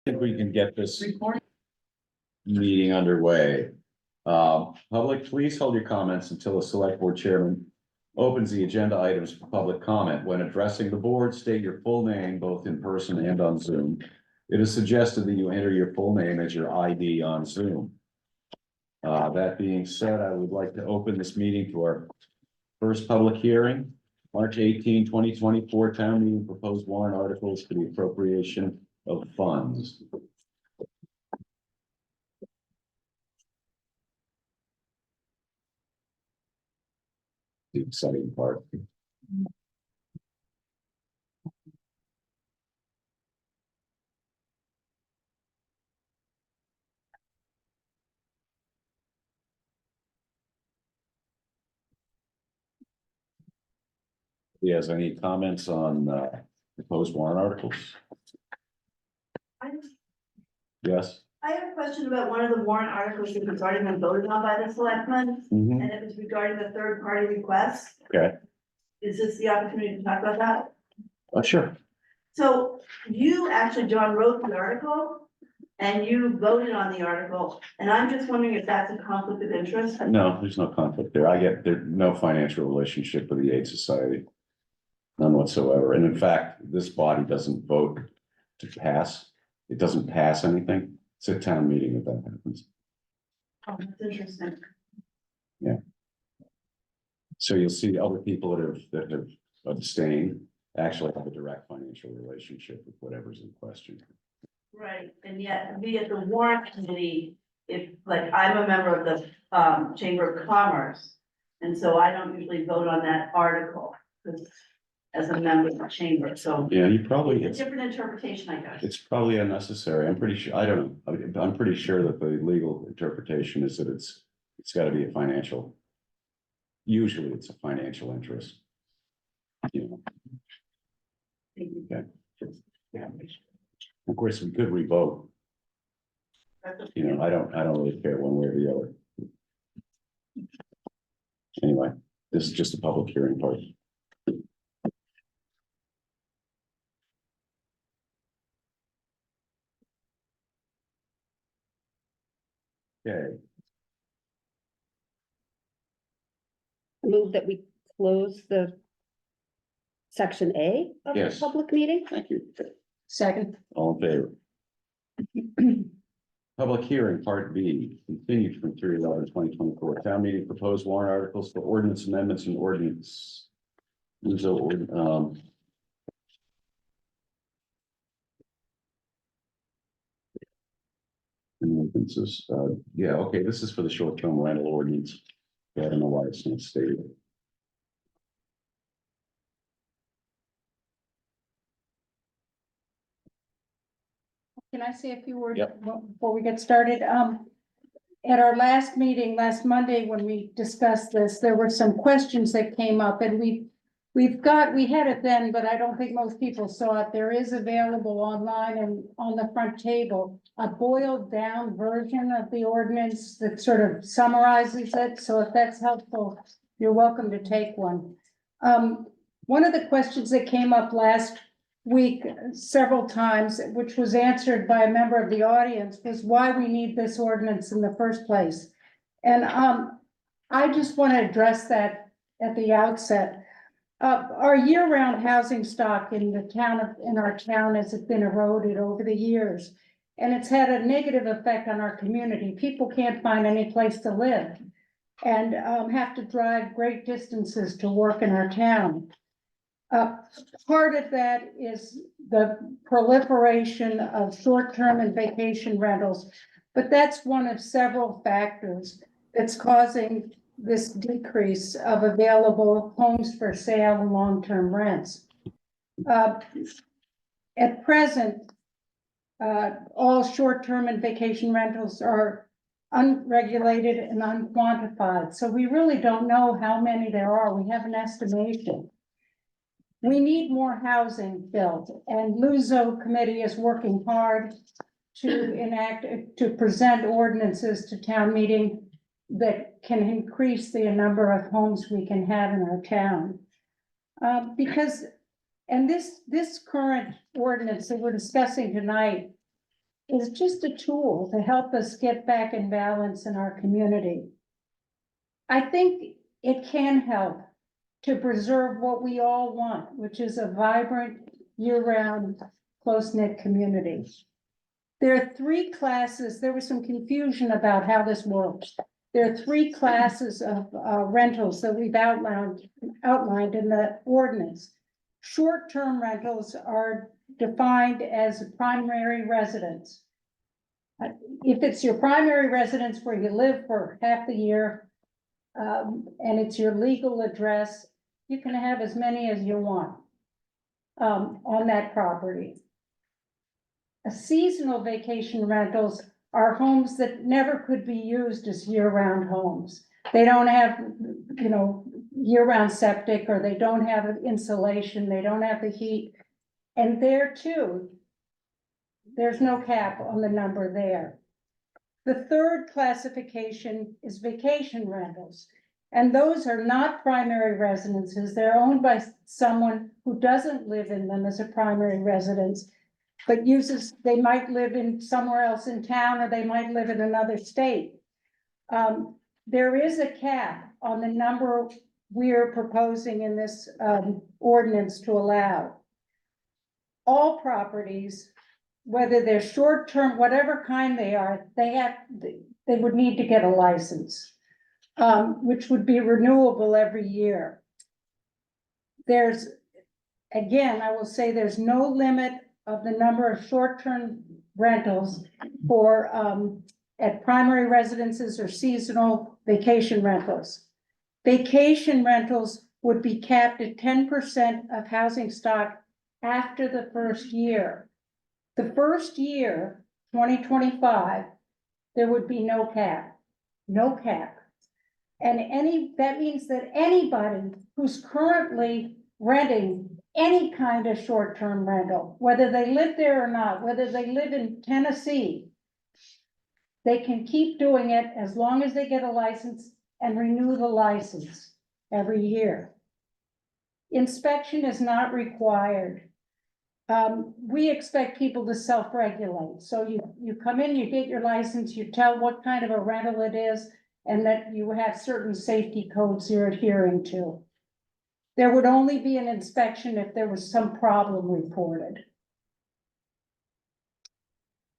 Think we can get this meeting underway. Public, please hold your comments until the select board chairman opens the agenda items for public comment. When addressing the board, state your full name, both in person and on Zoom. It is suggested that you enter your full name as your ID on Zoom. That being said, I would like to open this meeting to our first public hearing, March 18, 2024, town meeting proposed warrant articles for the appropriation of funds. The exciting part. Yes, any comments on proposed warrant articles? Yes. I have a question about one of the warrant articles that was already been voted on by the selectmen, Mhm. and it was regarding the third party request. Okay. Is this the opportunity to talk about that? Sure. So you actually, John, wrote the article and you voted on the article, and I'm just wondering if that's a conflict of interest? No, there's no conflict there. There's no financial relationship with the Aid Society. None whatsoever. And in fact, this body doesn't vote to pass. It doesn't pass anything. It's a town meeting if that happens. Oh, that's interesting. So you'll see other people that have abstained actually have a direct financial relationship with whatever's in question. Right, and yet we at the warrant committee, if, like, I'm a member of the Chamber of Commerce, and so I don't usually vote on that article, because as a member of the chamber, so Yeah, you probably, it's a different interpretation, I guess. it's probably unnecessary. I'm pretty sure, I don't know. I'm pretty sure that the legal interpretation is that it's gotta be a financial. Usually it's a financial interest. You know, yeah. Of course, we could revote. You know, I don't really care one way or the other. Anyway, this is just a public hearing part. Okay, Move that we close the section A of the Yes. public meeting. thank you. Second. All in favor? Public hearing, part B, continued from 3/11/2024. Town meeting proposed warrant articles for ordinance amendments and ordinance. Ordinances, yeah, okay, this is for the short-term rental ordinance. Yeah, I don't know why it's not stated. Can I say a few words Yep. before we get started? At our last meeting, last Monday, when we discussed this, there were some questions that came up and we had it then, but I don't think most people saw it. There is available online and on the front table, a boiled down version of the ordinance that sort of summarizes it. So if that's helpful, you're welcome to take one. One of the questions that came up last week several times, which was answered by a member of the audience, was why we need this ordinance in the first place. And I just want to address that at the outset. Our year-round housing stock in our town has been eroded over the years, and it's had a negative effect on our community. People can't find any place to live and have to drive great distances to work in our town. Part of that is the proliferation of short-term and vacation rentals, but that's one of several factors that's causing this decrease of available homes for sale and long-term rents. At present, all short-term and vacation rentals are unregulated and unquantified, so we really don't know how many there are. We have an estimation. We need more housing built, and Luso committee is working hard to present ordinances to town meeting that can increase the number of homes we can have in our town. Because this current ordinance that we're discussing tonight is just a tool to help us get back in balance in our community. I think it can help to preserve what we all want, which is a vibrant, year-round, close-knit community. There are three classes. There was some confusion about how this works. There are three classes of rentals that we've outlined in the ordinance. Short-term rentals are defined as primary residence. If it's your primary residence where you live for half the year, and it's your legal address, you can have as many as you want on that property. Seasonal vacation rentals are homes that never could be used as year-round homes. They don't have, year-round septic, or they don't have insulation, they don't have the heat. And there too, there's no cap on the number there. The third classification is vacation rentals. And those are not primary residences. They're owned by someone who doesn't live in them as a primary residence, but they might live in somewhere else in town, or they might live in another state. There is a cap on the number we're proposing in this ordinance to allow. All properties, whether they're short-term, whatever kind they are, they would need to get a license, which would be renewable every year. Again, I will say there's no limit of the number of short-term rentals for at primary residences or seasonal vacation rentals. Vacation rentals would be capped at 10% of housing stock after the first year. The first year, 2025, there would be no cap. And that means that anybody who's currently renting any kind of short-term rental, whether they live there or not, whether they live in Tennessee, they can keep doing it as long as they get a license and renew the license every year. Inspection is not required. We expect people to self-regulate. So you come in, you get your license, you tell what kind of a rental it is, and that you have certain safety codes you're adhering to. There would only be an inspection if there was some problem reported.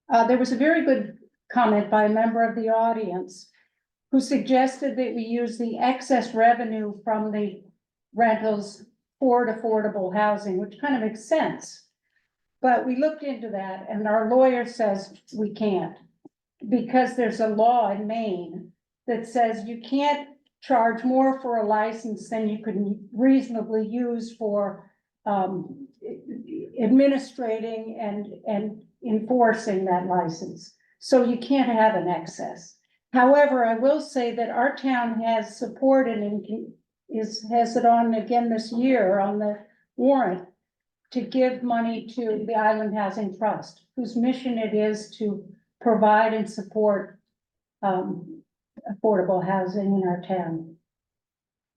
There was a very good comment by a member of the audience who suggested that we use the excess revenue from the rentals toward affordable housing, which kind of makes sense. But we looked into that, and our lawyer says we can't, because there's a law in Maine that says you can't charge more for a license than you can reasonably use for administrating and enforcing that license. So you can't have an excess. However, I will say that our town has supported and has it on again this year on the warrant to give money to the Island Housing Trust, whose mission it is to provide and support affordable housing in our town.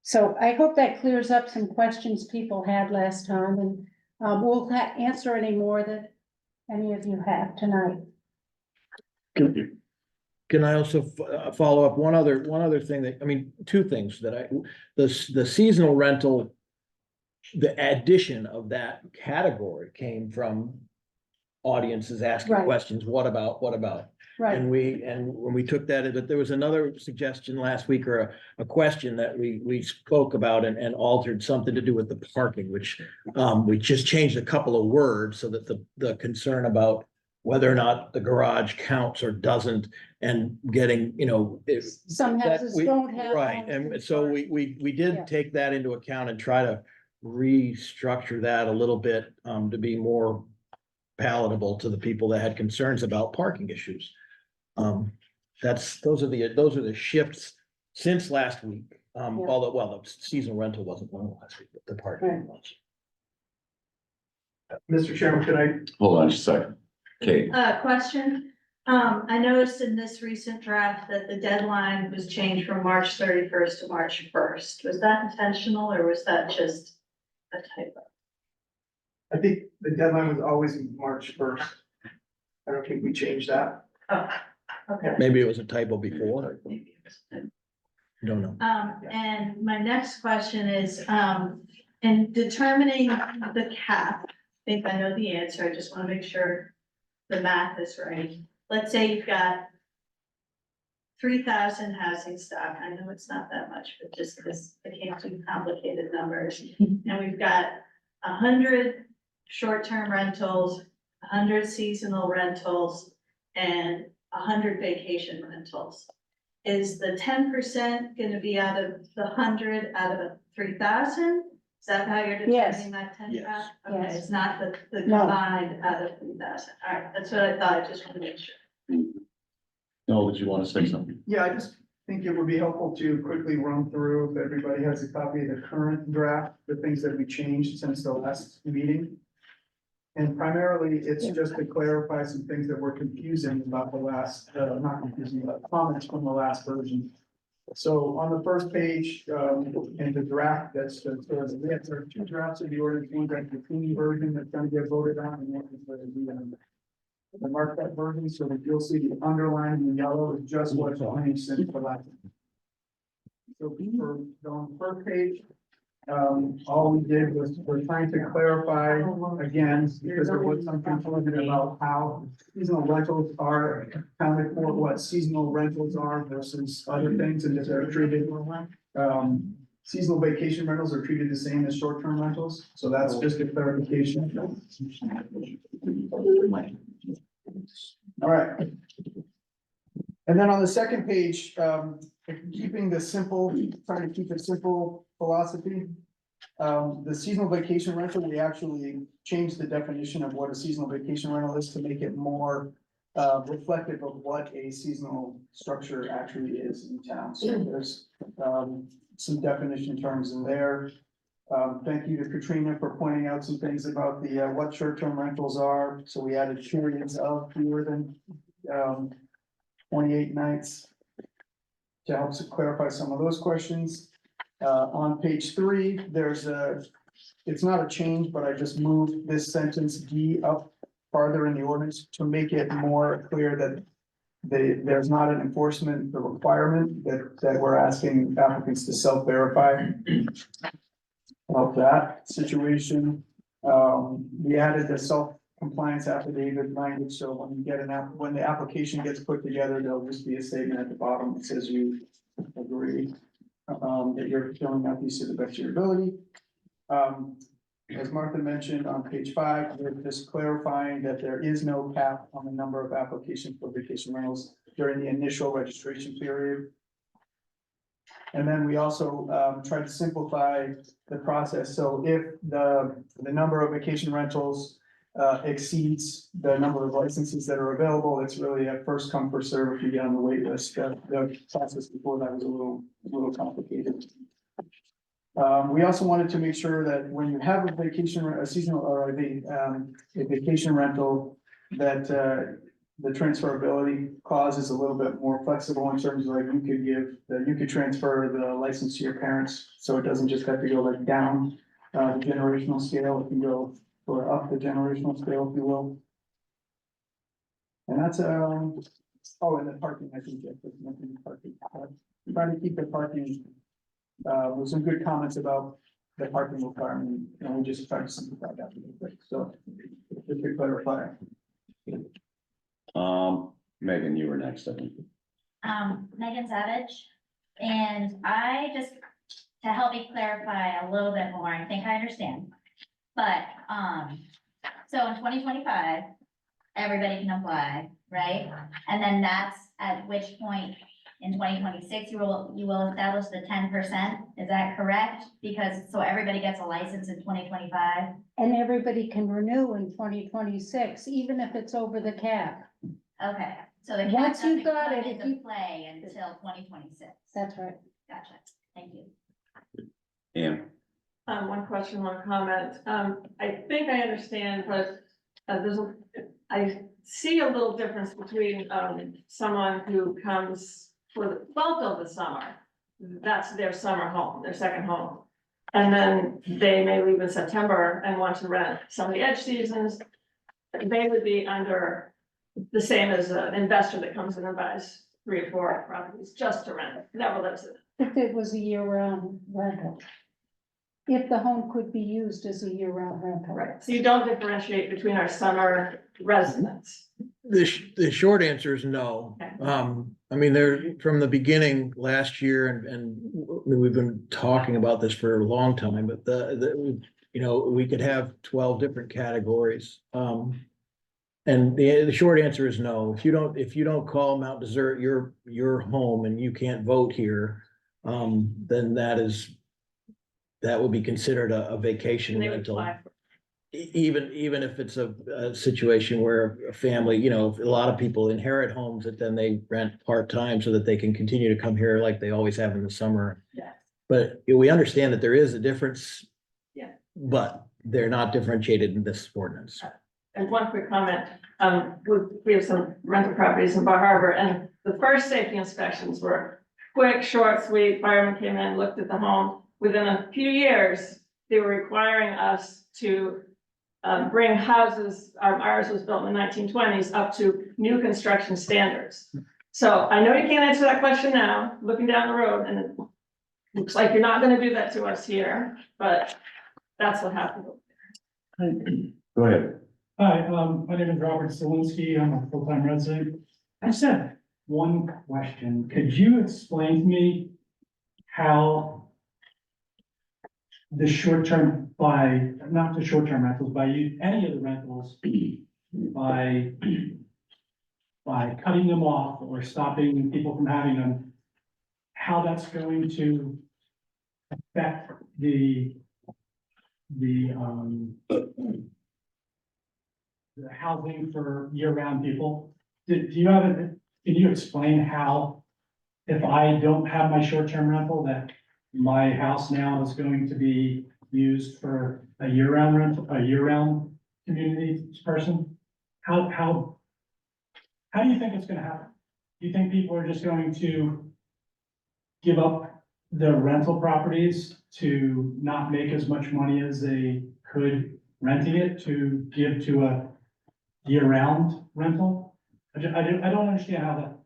So I hope that clears up some questions people had last time, and we'll answer any more that any of you have tonight. Can I also follow up one other thing two things that the seasonal rental, the addition of that category came from audiences asking Right. questions. What about? Right, And when we took that, but there was another suggestion last week, or a question that we spoke about and altered, something to do with the parking, which we just changed a couple of words so that the concern about whether or not the garage counts or doesn't, and getting, some houses don't have. right, and so we did Yeah. take that into account and try to restructure that a little bit to be more palatable to the people that had concerns about parking issues. Those are the shifts since last week. Although, the seasonal rental wasn't one last week, but the parking Right. was. Mr. Chairman, could I? Hold on just a second. Kate, Question, I noticed in this recent draft that the deadline was changed from March 31st to March 1st. Was that intentional, or was that just a typo? I think the deadline was always March 1st. I don't think we changed that. Oh, okay. Maybe it was a typo before. Don't know. And my next question is, in determining the cap, I think I know the answer, I just wanna make sure the math is right. Let's say you've got 3,000 housing stock, I know it's not that much, but just because I can't do complicated numbers. And we've got 100 short-term rentals, 100 seasonal rentals, and 100 vacation rentals. Is the 10% gonna be out of the 100 out of the 3,000? Is that how you're Yes. determining that 10? Yes. Okay, Yes. it's not the No. combined out of 3,000. All right, that's what I thought. I just want to make sure. No, did you want to say something? Yeah, I just think it would be helpful to quickly run through, if everybody has a copy of the current draft, the things that we changed since the last meeting. And primarily, it's just to clarify some things that were confusing about the last, not confusing, but comments from the last version. So on the first page, in the draft, we have sort of two drafts of the ordinance, one that's the clean version that's gonna get voted on, and one is the marked up version, so that you'll see the underline in yellow is just what's changed since the last. So for on the first page, all we did was, we're trying to clarify again, because there was some confusion about how seasonal rentals are accounted for, what seasonal rentals are versus other things, and if they're treated. Seasonal vacation rentals are treated the same as short-term rentals, so that's just a clarification. All right. And then on the second page, keeping the simple, trying to keep it simple philosophy. The seasonal vacation rental, we actually changed the definition of what a seasonal vacation rental is to make it more reflective of what a seasonal structure actually is in town. So there's some definition terms in there. Thank you to Katrina for pointing out some things about the what short-term rentals are. So we added periods of fewer than 28 nights to help clarify some of those questions. On page 3, it's not a change, but I just moved this sentence D up farther in the ordinance to make it more clear that there's not an enforcement requirement that we're asking applicants to self-verify. Of that situation, we added the self-compliance affidavit language, so when you get when the application gets put together, there'll just be a statement at the bottom that says you agree that you're filling out these to the best of your ability. As Martha mentioned on page 5, we're just clarifying that there is no cap on the number of applications for vacation rentals during the initial registration period. And then we also try to simplify the process. So if the number of vacation rentals exceeds the number of licenses that are available, it's really a first come, first serve if you get on the wait list. The process before that was a little complicated. We also wanted to make sure that when you have a seasonal or a vacation rental, that the transferability clause is a little bit more flexible in terms of like you could transfer the license to your parents, so it doesn't just have to go like down the generational scale, it can go or up the generational scale, if you will. And that's and the parking, I think that's nothing parking. Trying to keep the parking. With some good comments about the parking requirement, and we just tried to simplify that a little bit, so just to clarify. Megan, you were next, I think. Megan Savage, and I just, to help me clarify a little bit more, I think I understand. But, so in 2025, everybody can apply, right? And then that's at which point in 2026, you will establish the 10%, is that correct? Because, so everybody gets a license in 2025? And everybody can renew in 2026, even if it's over the cap. Okay, so the cap Once you doesn't got come it, if into you- play until 2026. That's right. Gotcha, thank you. And One question, one comment. I think I understand, but I see a little difference between, someone who comes for the bulk of the summer. That's their summer home, their second home. And then they may leave in September and want to rent some of the edge seasons. They would be under the same as an investor that comes in and buys 3 or 4 properties just to rent, never lives in it. If it was a year-round rental. If the home could be used as a year-round rental. Right, so you don't differentiate between our summer residents. The short answer is no. Okay. I mean, there, from the beginning last year, and we've been talking about this for a long time, but you know, we could have 12 different categories. And the short answer is no. If you don't call Mount Desert your home and you can't vote here, then that would be considered a vacation And they would rental. apply for- Even if it's a situation where a family, you know, a lot of people inherit homes that then they rent part-time so that they can continue to come here like they always have in the summer. Yeah. But we understand that there is a difference. Yeah. But they're not differentiated in this ordinance. And one quick comment, we have some rental properties in Bar Harbor, and the first safety inspections were quick, short, sweet. Firemen came in, looked at the home. Within a few years, they were requiring us to bring houses, ours was built in the 1920s, up to new construction standards. So I know you can't answer that question now, looking down the road, and it looks like you're not gonna do that to us here, but that's what happened. Go ahead. Hi, my name is Robert Zelinski. I'm a full-time resident. I just have one question. Could you explain to me how the short-term not the short-term rentals, any of the rentals, by cutting them off or stopping people from having them, how that's going to affect the housing for year-round people? Can you explain how, if I don't have my short-term rental, that my house now is going to be used for a year-round rental, a year-round community person? How do you think it's gonna happen? Do you think people are just going to give up their rental properties to not make as much money as they could renting it to give to a year-round rental? I don't understand how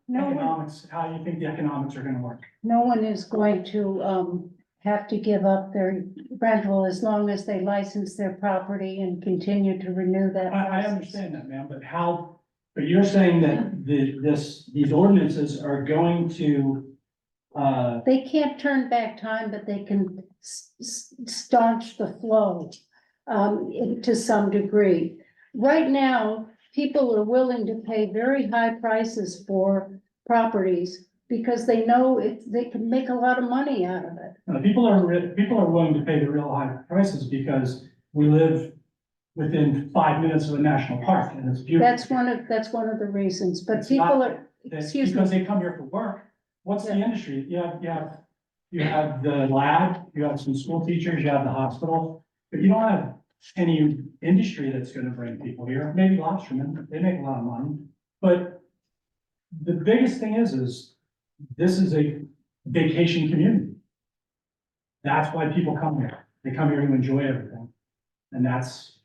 how you think the economics are gonna work. No one is going to, have to give up their rental as long as they license their property and continue to renew that. I license. understand that, ma'am, but you're saying that these ordinances are going to, They can't turn back time, but they can staunch the flow, to some degree. Right now, people are willing to pay very high prices for properties because they know they can make a lot of money out of it. people are willing to pay the real high prices because we live within 5 minutes of a national park and it's beautiful. That's one of the reasons, but It's people not are, that- excuse me. Because they come here for work. What's the industry? You have the lab, you have some school teachers, you have the hospital, but you don't have any industry that's gonna bring people here. Maybe lobstermen, they make a lot of money. But the biggest thing is this is a vacation community. That's why people come here. They come here to enjoy everything. And that's,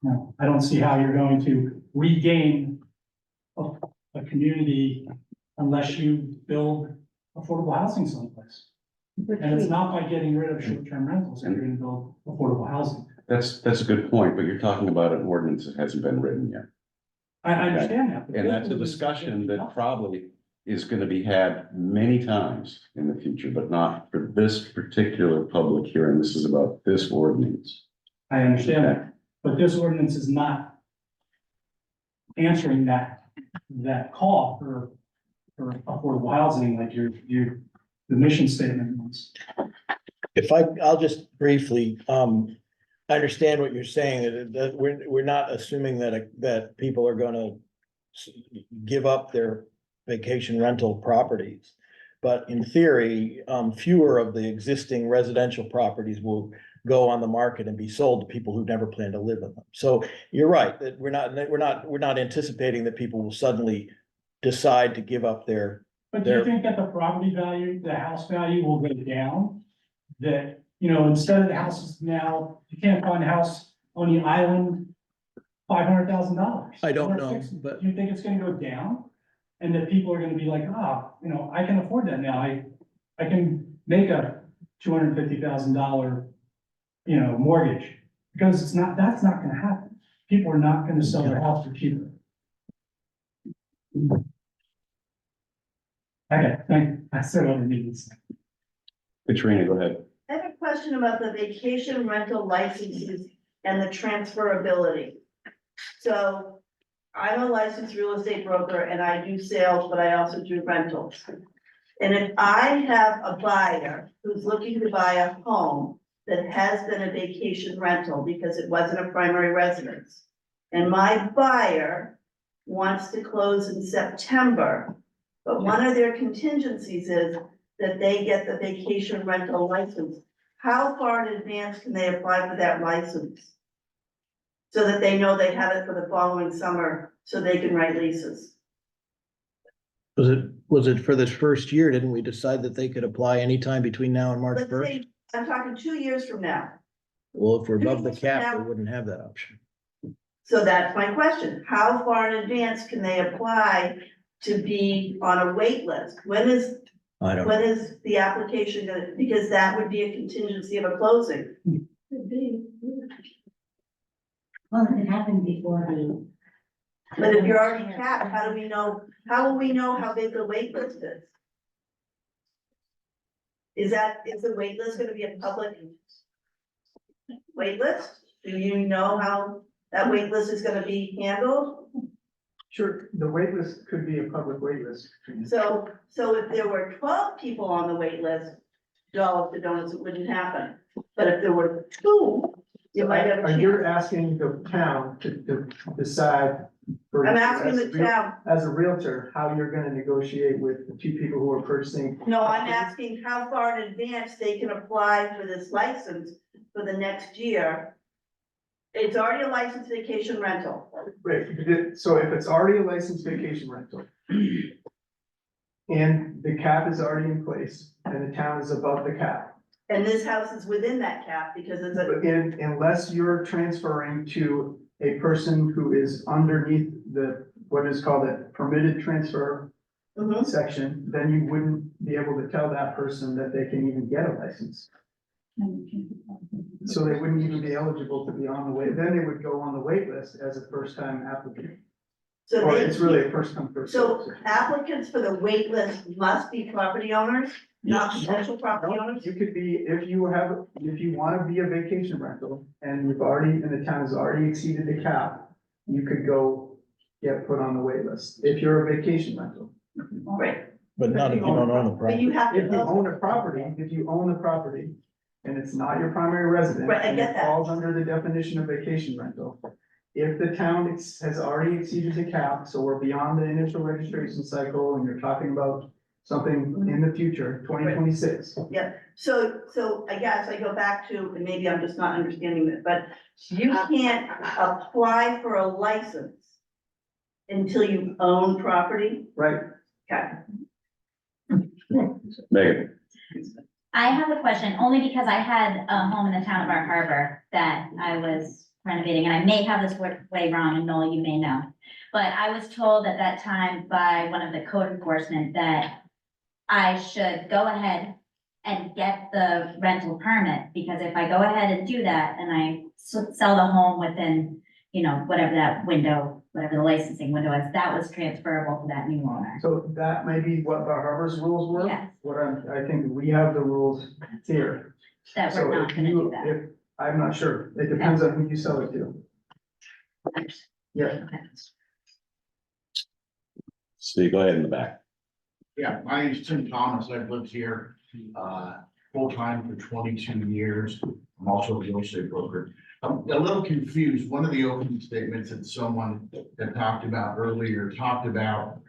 no, I don't see how you're going to regain a community unless you build affordable housing someplace. And it's not by getting rid of short-term rentals that you're gonna build affordable housing. That's a good point, but you're talking about an ordinance that hasn't been written yet. I understand that. but And that's a this is- discussion that probably is gonna be had many times in the future, but not for this particular public hearing. This is about this ordinance. I understand that, but this ordinance is not answering that call for affordable housing like the mission statement was. I'll just briefly, I understand what you're saying, that we're not assuming that people are gonna give up their vacation rental properties. But in theory, fewer of the existing residential properties will go on the market and be sold to people who never plan to live in them. So you're right, that we're not anticipating that people will suddenly decide to give up their. But do you think that the property value, the house value will go down? That, instead of the houses now, you can't find a house on the island $500,000. I don't know, but- Do you think it's gonna go down? And that people are gonna be like, I can afford that now, I can make a $250,000, mortgage. Because that's not gonna happen. People are not gonna sell their house for cheaper. Okay, I said what I needed to say. Katrina, go ahead. I have a question about the vacation rental licenses and the transferability. So I'm a licensed real estate broker and I do sales, but I also do rentals. And if I have a buyer who's looking to buy a home that has been a vacation rental because it wasn't a primary residence, and my buyer wants to close in September, but one of their contingencies is that they get the vacation rental license, how far in advance can they apply for that license? So that they know they have it for the following summer, so they can write leases. Was it for this first year? Didn't we decide that they could apply anytime between now and March Let's first? say, I'm talking 2 years from now. Well, if we're above the 2 years from cap, we now- wouldn't have that option. So that's my question. How far in advance can they apply to be on a wait list? When is the application gonna, because that would be a contingency of a closing. Well, it happened before the. But if you're already capped, how will we know how big the wait list is? Is the wait list gonna be a public wait list? Do you know how that wait list is gonna be handled? Sure, the wait list could be a public wait list. So if there were 12 people on the wait list, dollars to donuts, it wouldn't happen. But if there were 2, you might have a Are you chance. asking the town to decide? for I'm you asking as a the real- town, As a realtor, how you're gonna negotiate with the 2 people who are purchasing? no, I'm asking how far in advance they can apply for this license for the next year. It's already a licensed vacation rental. Right, so if it's already a licensed vacation rental. And the cap is already in place and the town is above the cap. And this house is within that cap because it's a, But unless you're transferring to a person who is underneath what is called a permitted transfer Mhm. section, then you wouldn't be able to tell that person that they can even get a license. So they wouldn't even be eligible to be on the wait, then they would go on the wait list as a first-time applicant. so Or they, it's really a first-come, first-served. so applicants for the wait list must be property owners, not potential property No, owners? you could be, if you wanna be a vacation rental and the town has already exceeded the cap, you could go get put on the wait list, if you're a vacation rental. Right, But not if you don't own the but property. you have If you to, own a property, and it's not your primary residence. Right, I and get it that. falls under the definition of vacation rental. If the town has already exceeded the cap, so we're beyond the initial registration cycle, and you're talking about something in the future, 2026. so I guess I go back to, and maybe I'm just not understanding it, but you can't apply for a license until you own property? Right, Okay. Megan, I have a question, only because I had a home in the town of Bar Harbor that I was renovating, and I may have this way wrong, and Noel, you may know. But I was told at that time by one of the code enforcement that I should go ahead and get the rental permit, because if I go ahead and do that, and I sell the home within, whatever that window, whatever the licensing window is, that was transferable to that new owner. so that may be what Bar Harbor's rules were. Yes. I think we have the rules here. That So we're not if gonna do you, that. I'm not sure, it depends on who you sell it to. Yeah. Steve, go ahead in the back. Yeah, my name's Tim Thomas. I've lived here, full-time for 22 years. I'm also a real estate broker. I'm a little confused. One of the opening statements that someone had talked about earlier talked about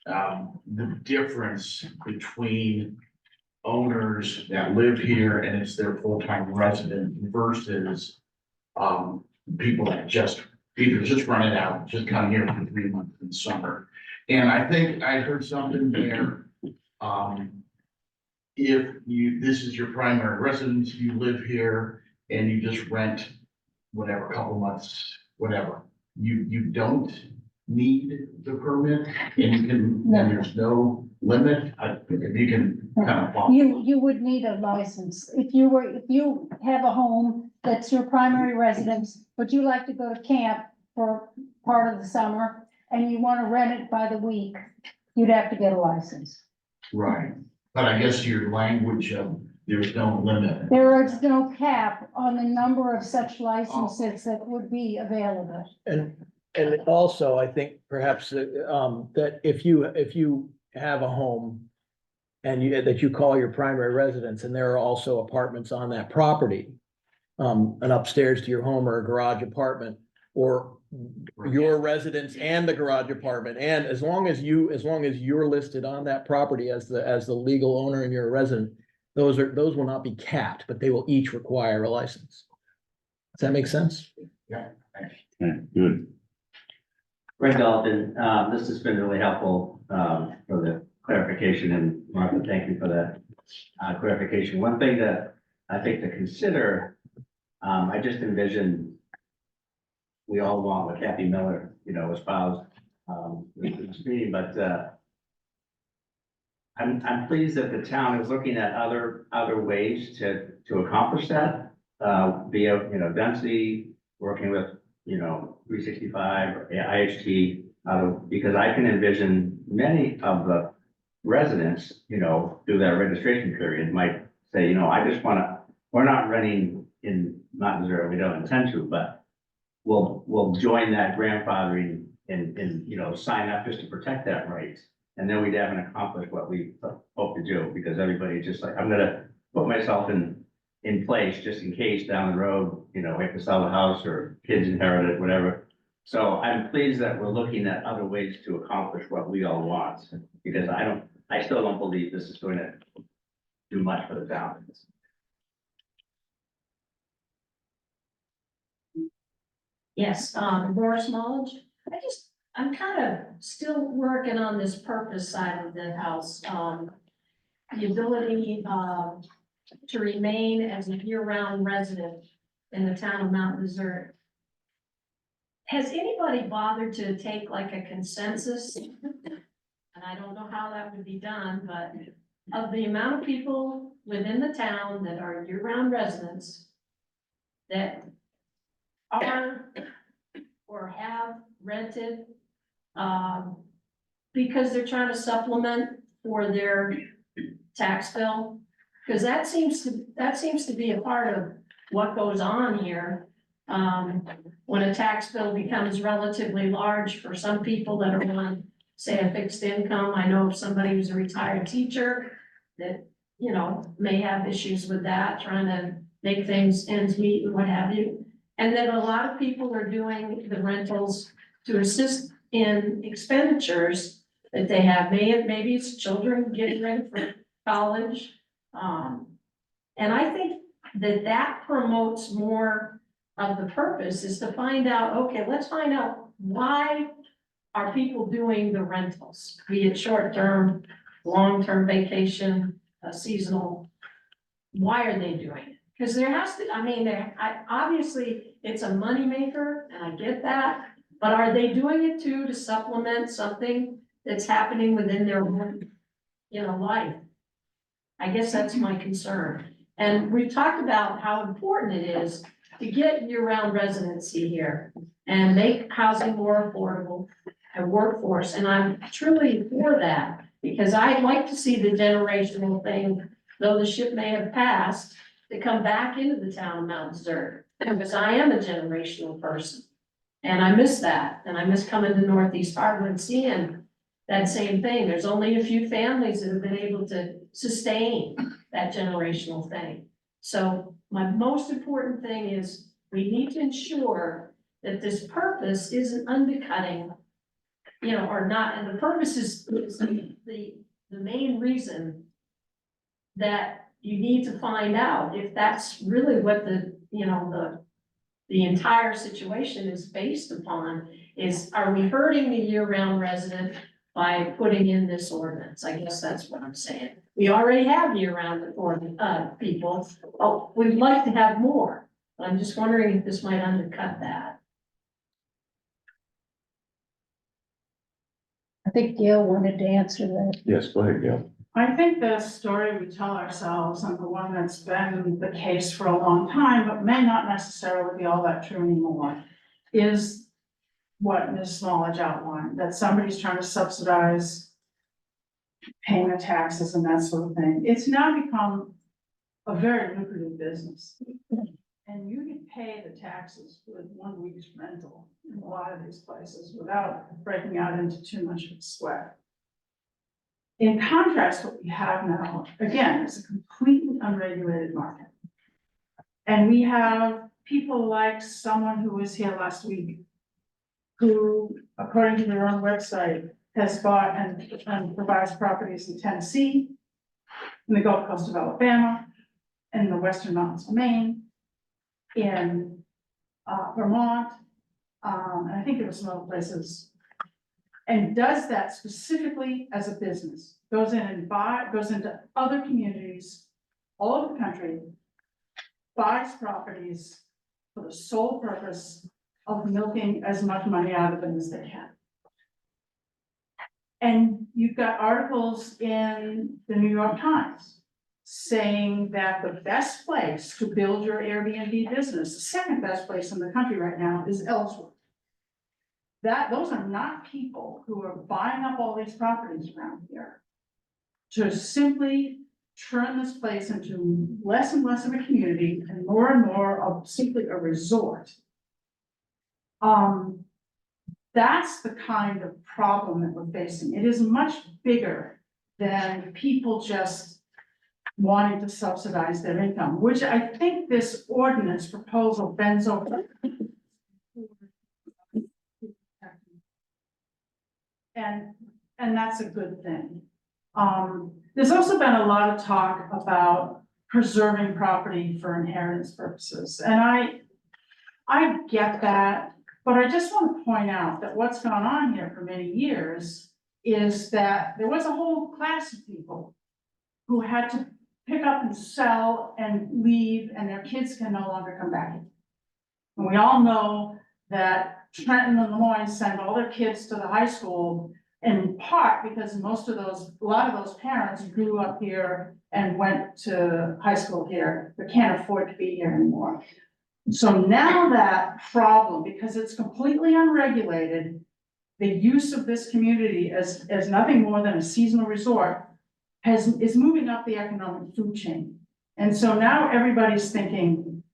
the difference between owners that live here and it's their full-time resident versus people that just either just run it out, just come here for 3 months in summer. And I think I heard something there. If this is your primary residence, you live here and you just rent whatever, couple months, whatever. you don't need the permit, and you can, and there's no limit, if you can kind of. You would need a license. If you have a home that's your primary residence, but you like to go to camp for part of the summer and you want to rent it by the week, you'd have to get a license. Right, but I guess your language of there's no limit. There is no cap on the number of such licenses that would be available. And also, I think perhaps, that if you have a home and that you call your primary residence, and there are also apartments on that property, an upstairs to your home or a garage apartment, or your residence and the garage apartment, and as long as you're listed on that property as the legal owner and you're a resident, those will not be capped, but they will each require a license. Does that make sense? Yeah. Okay, good. Greg Dalton, this has been really helpful, for the clarification, and Martha, thank you for that, clarification. One thing that I think to consider, I just envision we all want what Kathy Miller, espoused, in this meeting, but, I'm pleased that the town is looking at other ways to accomplish that, via, density, working with, 365 or IHT, because I can envision many of the residents, through that registration period might say, I just we're not renting in Mount Desert, we don't intend to, but we'll join that grandfathering and sign up just to protect that right. And then we haven't accomplished what we hope to do, because everybody just like, I'm gonna put myself in place just in case down the road, we have to sell the house or kids inherit it, whatever. So I'm pleased that we're looking at other ways to accomplish what we all want, because I still don't believe this is going to do much for the town. Yes, Laura Smallage. I'm kind of still working on this purpose side of the house. The ability, to remain as a year-round resident in the town of Mount Desert. Has anybody bothered to take like a consensus? And I don't know how that would be done, but of the amount of people within the town that are year-round residents that are or have rented, because they're trying to supplement for their tax bill. Because that seems to be a part of what goes on here. When a tax bill becomes relatively large for some people that are on, say, a fixed income. I know of somebody who's a retired teacher that, may have issues with that, trying to make things ends meet and what have you. And then a lot of people are doing the rentals to assist in expenditures that they have. Maybe it's children getting ready for college. And I think that promotes more of the purpose, is to find out, okay, let's find out why are people doing the rentals, be it short-term, long-term vacation, seasonal. Why are they doing it? Because there has to, obviously it's a moneymaker, and I get that, but are they doing it too to supplement something that's happening within their own, life? I guess that's my concern. And we've talked about how important it is to get year-round residency here and make housing more affordable and workforce. And I'm truly for that, because I'd like to see the generational thing, though the ship may have passed, to come back into the town of Mount Desert, because I am a generational person. And I miss that. And I miss coming to Northeast Harbor and seeing that same thing. There's only a few families that have been able to sustain that generational thing. So my most important thing is we need to ensure that this purpose isn't undercutting, or not, and the purpose is the main reason that you need to find out if that's really what the entire situation is based upon, is, are we hurting the year-round resident by putting in this ordinance? I guess that's what I'm saying. We already have year-round people. Oh, we'd like to have more. But I'm just wondering if this might undercut that. I think Gail wanted to answer that. Yes, go ahead, Gail. I think the story we tell ourselves, and the one that's been the case for a long time, but may not necessarily be all that true anymore, is what Ms. Smallage outlined, that somebody's trying to subsidize paying the taxes and that sort of thing. It's now become a very lucrative business. And you can pay the taxes with 1 week's rental in a lot of these places without breaking out into too much of a sweat. In contrast, what we have now, again, is a completely unregulated market. And we have people like someone who was here last week, who, according to their own website, has bought and provides properties in Tennessee, in the Gulf Coast of Alabama, in the Western Mountains of Maine, in Vermont, and I think there were some other places. And does that specifically as a business, goes in and goes into other communities all over the country, buys properties for the sole purpose of milking as much money out of them as they can. And you've got articles in the New York Times saying that the best place to build your Airbnb business, the second best place in the country right now, is Ellsworth. Those are not people who are buying up all these properties around here to simply turn this place into less and less of a community and more of simply a resort. That's the kind of problem that we're facing. It is much bigger than people just wanting to subsidize their income, which I think this ordinance proposal bends over. And that's a good thing. There's also been a lot of talk about preserving property for inheritance purposes, and I get that, but I just want to point out that what's gone on here for many years is that there was a whole class of people who had to pick up and sell and leave, and their kids can no longer come back. And we all know that Trenton and Lemoyne send all their kids to the high school in part because a lot of those parents grew up here and went to high school here, but can't afford to be here anymore. So now that problem, because it's completely unregulated, the use of this community as nothing more than a seasonal resort is moving up the economic food chain. And so now everybody's thinking,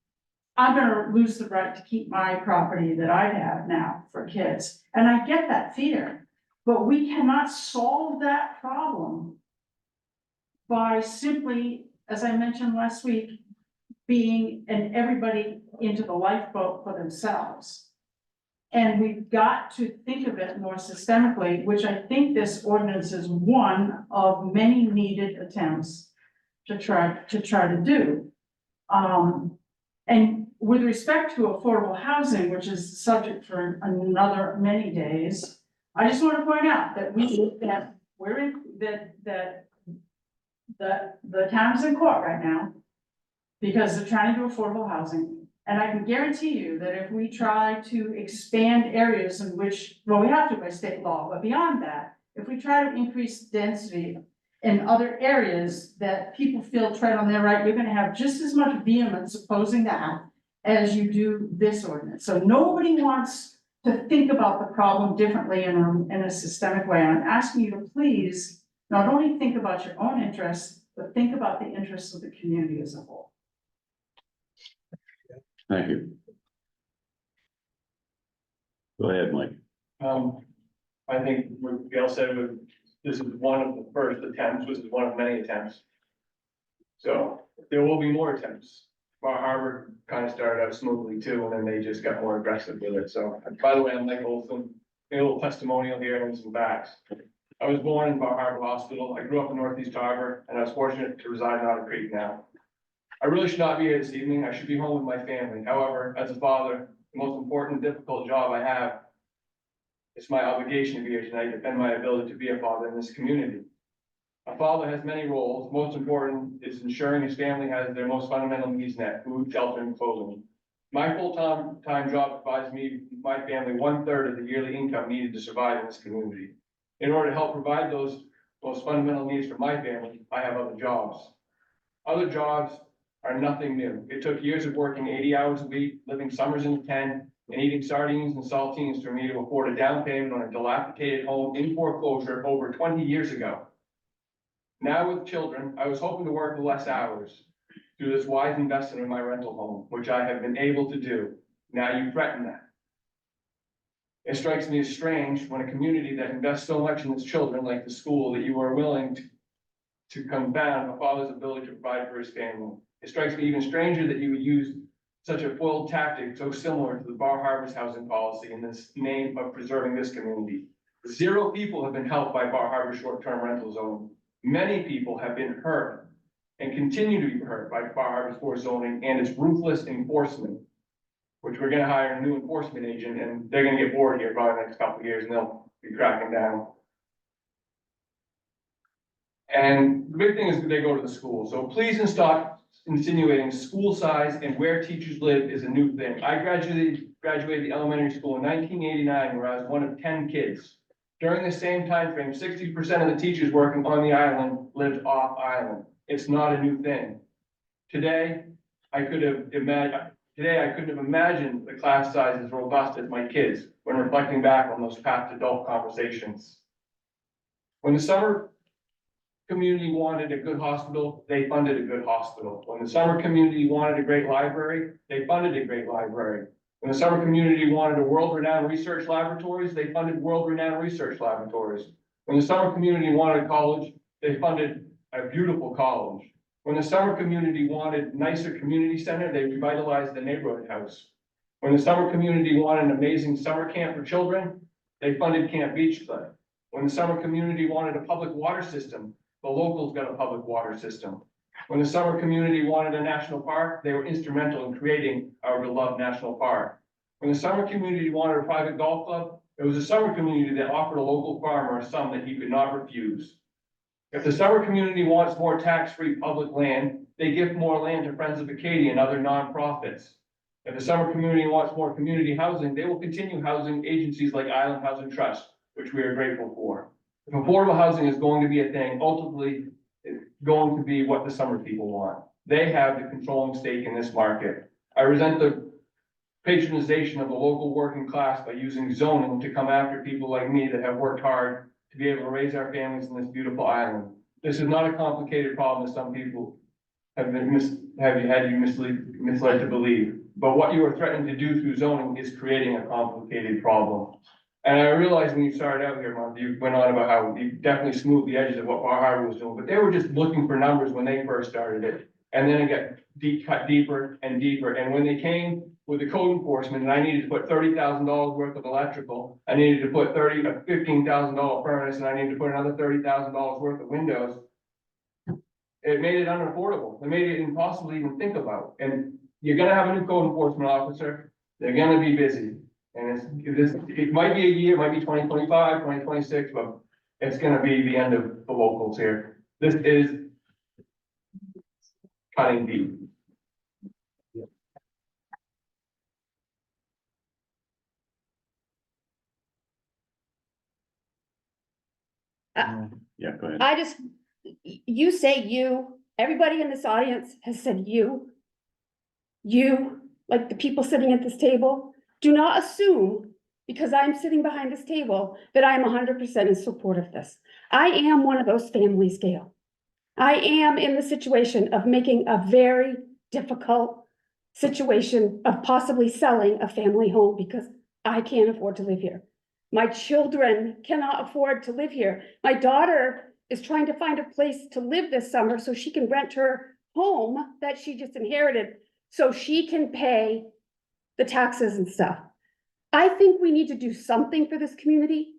I'm gonna lose the right to keep my property that I have now for kids. And I get that fear, but we cannot solve that problem by simply, as I mentioned last week, being and everybody into the lifeboat for themselves. And we've got to think of it more systemically, which I think this ordinance is one of many needed attempts to try to do. And with respect to affordable housing, which is the subject for another many days, I just want to point out that the town's in court right now because they're trying to do affordable housing. And I can guarantee you that if we try to expand areas in which, well, we have to by state law, but beyond that, if we try to increase density in other areas that people feel tread on their right, you're gonna have just as much vehemence opposing that as you do this ordinance. So nobody wants to think about the problem differently in a systemic way. I'm asking you to please not only think about your own interests, but think about the interests of the community as a whole. Thank you. Go ahead, Mike. I think what Gail said, this is one of the first attempts, this is one of many attempts. So there will be more attempts. Bar Harbor kind of started out smoothly too, and then they just got more aggressive with it. So, by the way, I'm Mike Olson, a little testimonial here and some facts. I was born in Bar Harbor Hospital. I grew up in Northeast Harbor, and I was fortunate to reside in Otter Creek now. I really should not be here this evening. I should be home with my family. However, as a father, the most important, difficult job I have, it's my obligation to be here tonight to defend my ability to be a father in this community. A father has many roles. Most important is ensuring his family has their most fundamental needs met: food, shelter, and clothing. My full-time job provides me, my family, 1/3 of the yearly income needed to survive in this community. In order to help provide those fundamental needs for my family, I have other jobs. Other jobs are nothing new. It took years of working 80 hours a week, living summers in a tent, and eating sardines and saltines for me to afford a down payment on a dilapidated home in foreclosure over 20 years ago. Now with children, I was hoping to work less hours through this wise investment in my rental home, which I have been able to do. Now you threaten that. It strikes me as strange when a community that invests so much in its children, like the school, that you are willing to confound a father's ability to provide for his family. It strikes me even stranger that you would use such a foiled tactic so similar to the Bar Harbor's housing policy in this name of preserving this community. 0 people have been helped by Bar Harbor short-term rental zoning. Many people have been hurt and continue to be hurt by Bar Harbor's forced zoning and its ruthless enforcement, which we're gonna hire a new enforcement agent, and they're gonna get bored here probably the next couple of years, and they'll be cracking down. And the big thing is that they go to the school, so please stop insinuating school size and where teachers live is a new thing. I graduated the elementary school in 1989, where I was one of 10 kids. During the same time frame, 60% of the teachers working on the island lived off island. It's not a new thing. Today, I couldn't have imagined the class size as robust as my kids when reflecting back on those past adult conversations. When the summer community wanted a good hospital, they funded a good hospital. When the summer community wanted a great library, they funded a great library. When the summer community wanted a world-renowned research laboratories, they funded world-renowned research laboratories. When the summer community wanted a college, they funded a beautiful college. When the summer community wanted nicer community center, they revitalized the neighborhood house. When the summer community wanted an amazing summer camp for children, they funded Camp Beach Club. When the summer community wanted a public water system, the locals got a public water system. When the summer community wanted a national park, they were instrumental in creating our beloved national park. When the summer community wanted a private golf club, it was a summer community that offered a local farmer a sum that he could not refuse. If the summer community wants more tax-free public land, they give more land to Friends of Acadia and other nonprofits. If the summer community wants more community housing, they will continue housing agencies like Island Housing Trust, which we are grateful for. If affordable housing is going to be a thing, ultimately, it's going to be what the summer people want. They have the controlling stake in this market. I resent the patronization of the local working class by using zoning to come after people like me that have worked hard to be able to raise our families in this beautiful island. This is not a complicated problem as some people have had you misled to believe. But what you are threatening to do through zoning is creating a complicated problem. And I realized when you started out here, Martha, you went on about how you definitely smoothed the edges of what Bar Harbor was doing, but they were just looking for numbers when they first started it. And then it got cut deeper and deeper. And when they came with the code enforcement, and I needed to put $30,000 worth of electrical, I needed to put $15,000 furnace, and I needed to put another $30,000 worth of windows. It made it unaffordable. It made it impossible to even think about. And you're gonna have a new code enforcement officer. They're gonna be busy. And it might be a year, it might be 2025, 2026, but it's gonna be the end of the locals here. This is cutting deep. Yeah, go ahead. I just, you say you, everybody in this audience has said you. You, like the people sitting at this table, do not assume, because I'm sitting behind this table, that I am 100% in support of this. I am one of those families, Gail. I am in the situation of making a very difficult situation of possibly selling a family home because I can't afford to live here. My children cannot afford to live here. My daughter is trying to find a place to live this summer so she can rent her home that she just inherited so she can pay the taxes and stuff. I think we need to do something for this community,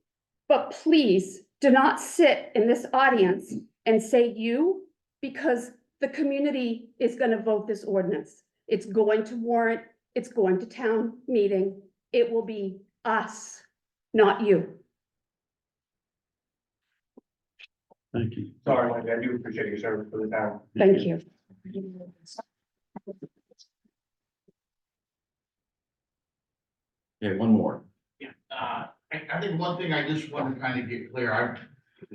but please do not sit in this audience and say you, because the community is going to vote this ordinance. It's going to warrant, it's going to town meeting. It will be us, not you. Thank you. Sorry, Wendy, I do appreciate your service for the town. Thank you. Okay, one more. I I think one thing I just want to kind of get clear, I've,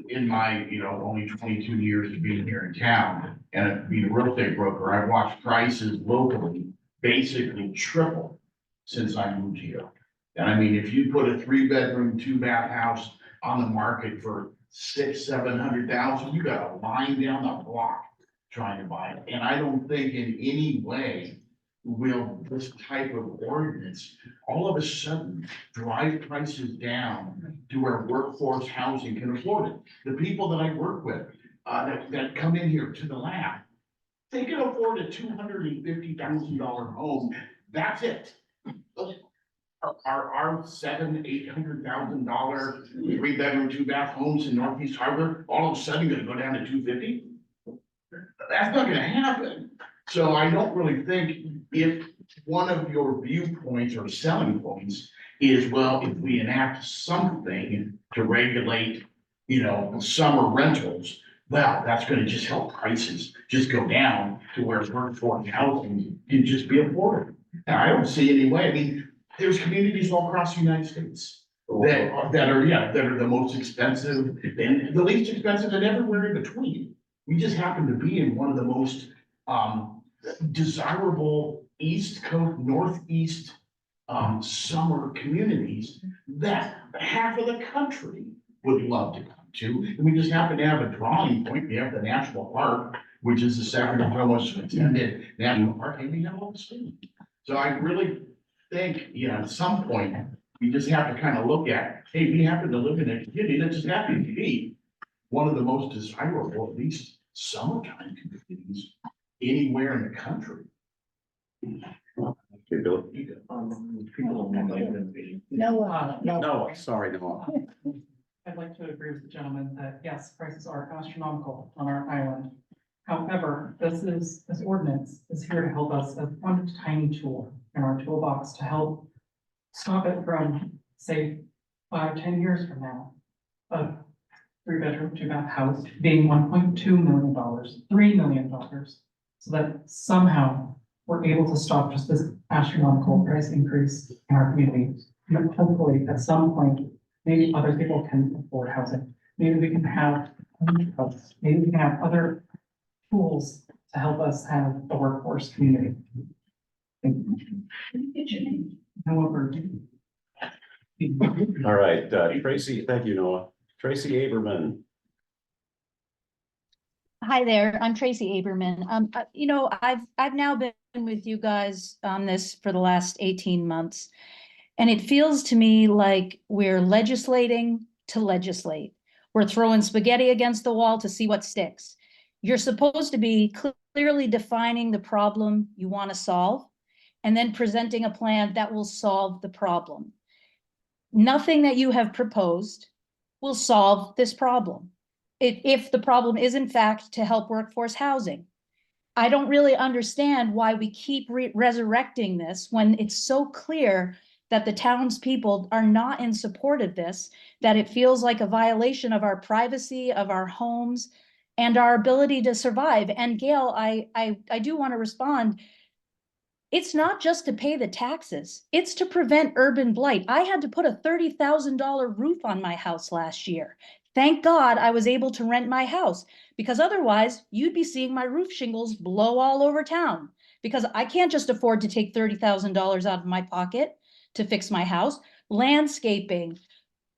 in my, only 22 years of being here in town and being a real estate broker, I've watched prices locally basically triple since I moved here. And I mean, if you put a 3-bedroom, 2-bath house on the market for 600,000-700,000, you got a line down the block trying to buy it. And I don't think in any way will this type of ordinance all of a sudden drive prices down to where workforce housing can afford it. The people that I work with, that come in here to the lab, they can afford a $250,000 home. That's it. Our $700,000-800,000 3-bedroom, 2-bath homes in Northeast Harbor, all of a sudden gonna go down to 250? That's not gonna happen. So I don't really think if one of your viewpoints or selling points is, well, if we enact something to regulate, summer rentals, well, that's gonna just help prices just go down to where workforce housing can just be affordable. And I don't see any way. I mean, there's communities all across the United States that are the most expensive and the least expensive and everywhere in between. We just happen to be in one of the most desirable East Coast, Northeast summer communities that half of the country would love to come to. And we just happen to have a drawing point. We have the national park, which is the second most attended national park, and we have all the state. So I really think, at some point, we just have to kind of look at, hey, we happen to live in a community that just happens to be one of the most desirable, at least summertime communities anywhere in the country. Okay, Bill. No, sorry, no. I'd like to agree with the gentleman that yes, prices are astronomical on our island. However, this ordinance is here to help us as one tiny tool in our toolbox to help stop it from, say, 5-10 years from now, a 3-bedroom, 2-bath house being $1.2 million, $3 million, so that somehow we're able to stop just this astronomical price increase in our community. And hopefully, at some point, maybe other people can afford housing. Maybe we can have, maybe we can have other tools to help us have a workforce community. However. All right, Tracy, thank you, Noah. Tracy Aberman. Hi there, I'm Tracy Aberman. I've now been with you guys on this for the last 18 months. And it feels to me like we're legislating to legislate. We're throwing spaghetti against the wall to see what sticks. You're supposed to be clearly defining the problem you want to solve and then presenting a plan that will solve the problem. Nothing that you have proposed will solve this problem. If the problem is in fact to help workforce housing. I don't really understand why we keep resurrecting this when it's so clear that the townspeople are not in support of this, that it feels like a violation of our privacy, of our homes, and our ability to survive. And Gail, I do want to respond. It's not just to pay the taxes, it's to prevent urban blight. I had to put a $30,000 roof on my house last year. Thank God I was able to rent my house, because otherwise you'd be seeing my roof shingles blow all over town, because I can't just afford to take $30,000 out of my pocket to fix my house. Landscaping,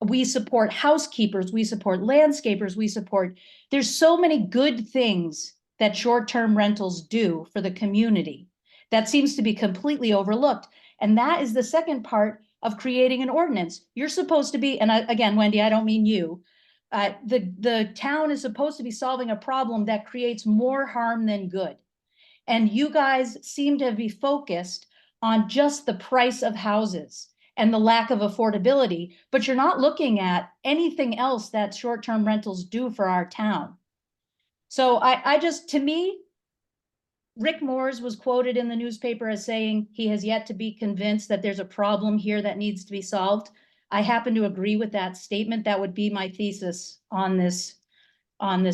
we support housekeepers, we support landscapers, there's so many good things that short-term rentals do for the community that seems to be completely overlooked. And that is the second part of creating an ordinance. You're supposed to be, and again, Wendy, I don't mean you, the town is supposed to be solving a problem that creates more harm than good. And you guys seem to be focused on just the price of houses and the lack of affordability, but you're not looking at anything else that short-term rentals do for our town. So to me, Rick Moores was quoted in the newspaper as saying he has yet to be convinced that there's a problem here that needs to be solved. I happen to agree with that statement. That would be my thesis on this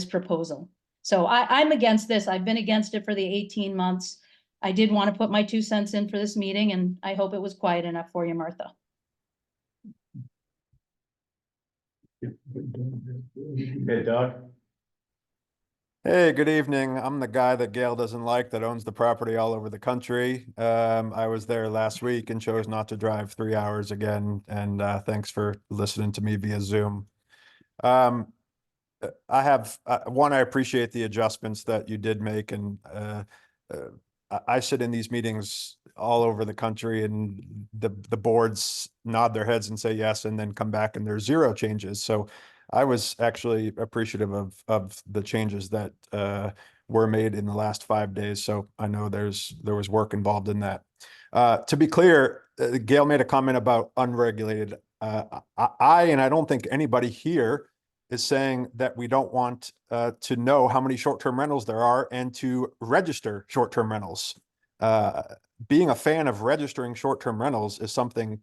proposal. So I'm against this. I've been against it for the 18 months. I did want to put my 2 cents in for this meeting, and I hope it was quiet enough for you, Martha. Hey, Doug. Hey, good evening. I'm the guy that Gail doesn't like that owns the property all over the country. I was there last week and chose not to drive 3 hours again. And thanks for listening to me via Zoom. I have one, I appreciate the adjustments that you did make, and I sit in these meetings all over the country, and the boards nod their heads and say yes, and then come back and there's zero changes. So I was actually appreciative of the changes that were made in the last 5 days. So I know there was work involved in that. To be clear, Gail made a comment about unregulated. And I don't think anybody here is saying that we don't want to know how many short-term rentals there are and to register short-term rentals. Being a fan of registering short-term rentals is something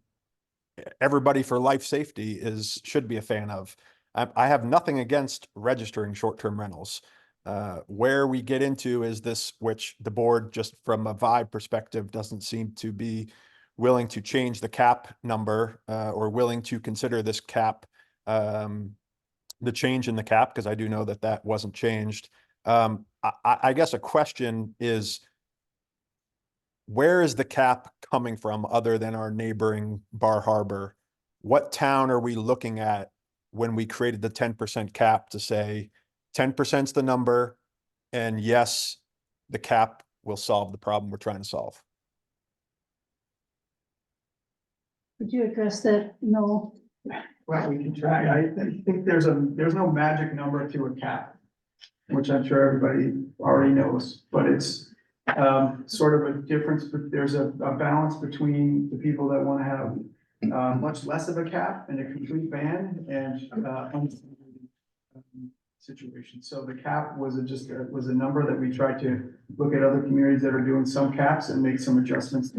everybody for life safety should be a fan of. I have nothing against registering short-term rentals. Where we get into is this, which the board, just from a vibe perspective, doesn't seem to be willing to change the cap number or willing to consider this cap, the change in the cap, because I do know that that wasn't changed. I guess a question is, where is the cap coming from other than our neighboring Bar Harbor? What town are we looking at when we created the 10% cap to say 10% is the number, and yes, the cap will solve the problem we're trying to solve? Could you address that? No. Well, we can try. I think there's no magic number to a cap, which I'm sure everybody already knows, but it's sort of a difference, but there's a balance between the people that want to have much less of a cap and a complete ban and situation. So the cap was was a number that we tried to look at other communities that are doing some caps and make some adjustments.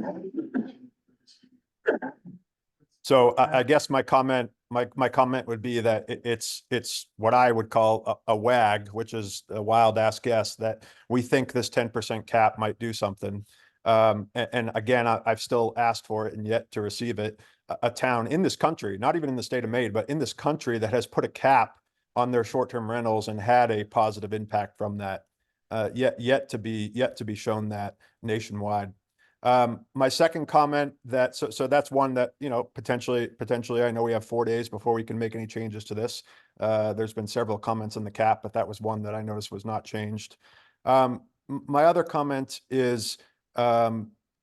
So I guess my comment would be that it's what I would call a WAG, which is a wild ass guess, that we think this 10% cap might do something. And again, I've still asked for it and yet to receive it. A town in this country, not even in the state of Maine, but in this country, that has put a cap on their short-term rentals and had a positive impact from that, yet to be shown that nationwide. My second comment, so that's one that, you know, potentially I know we have 4 days before we can make any changes to this. There's been several comments on the cap, but that was one that I noticed was not changed. My other comment is,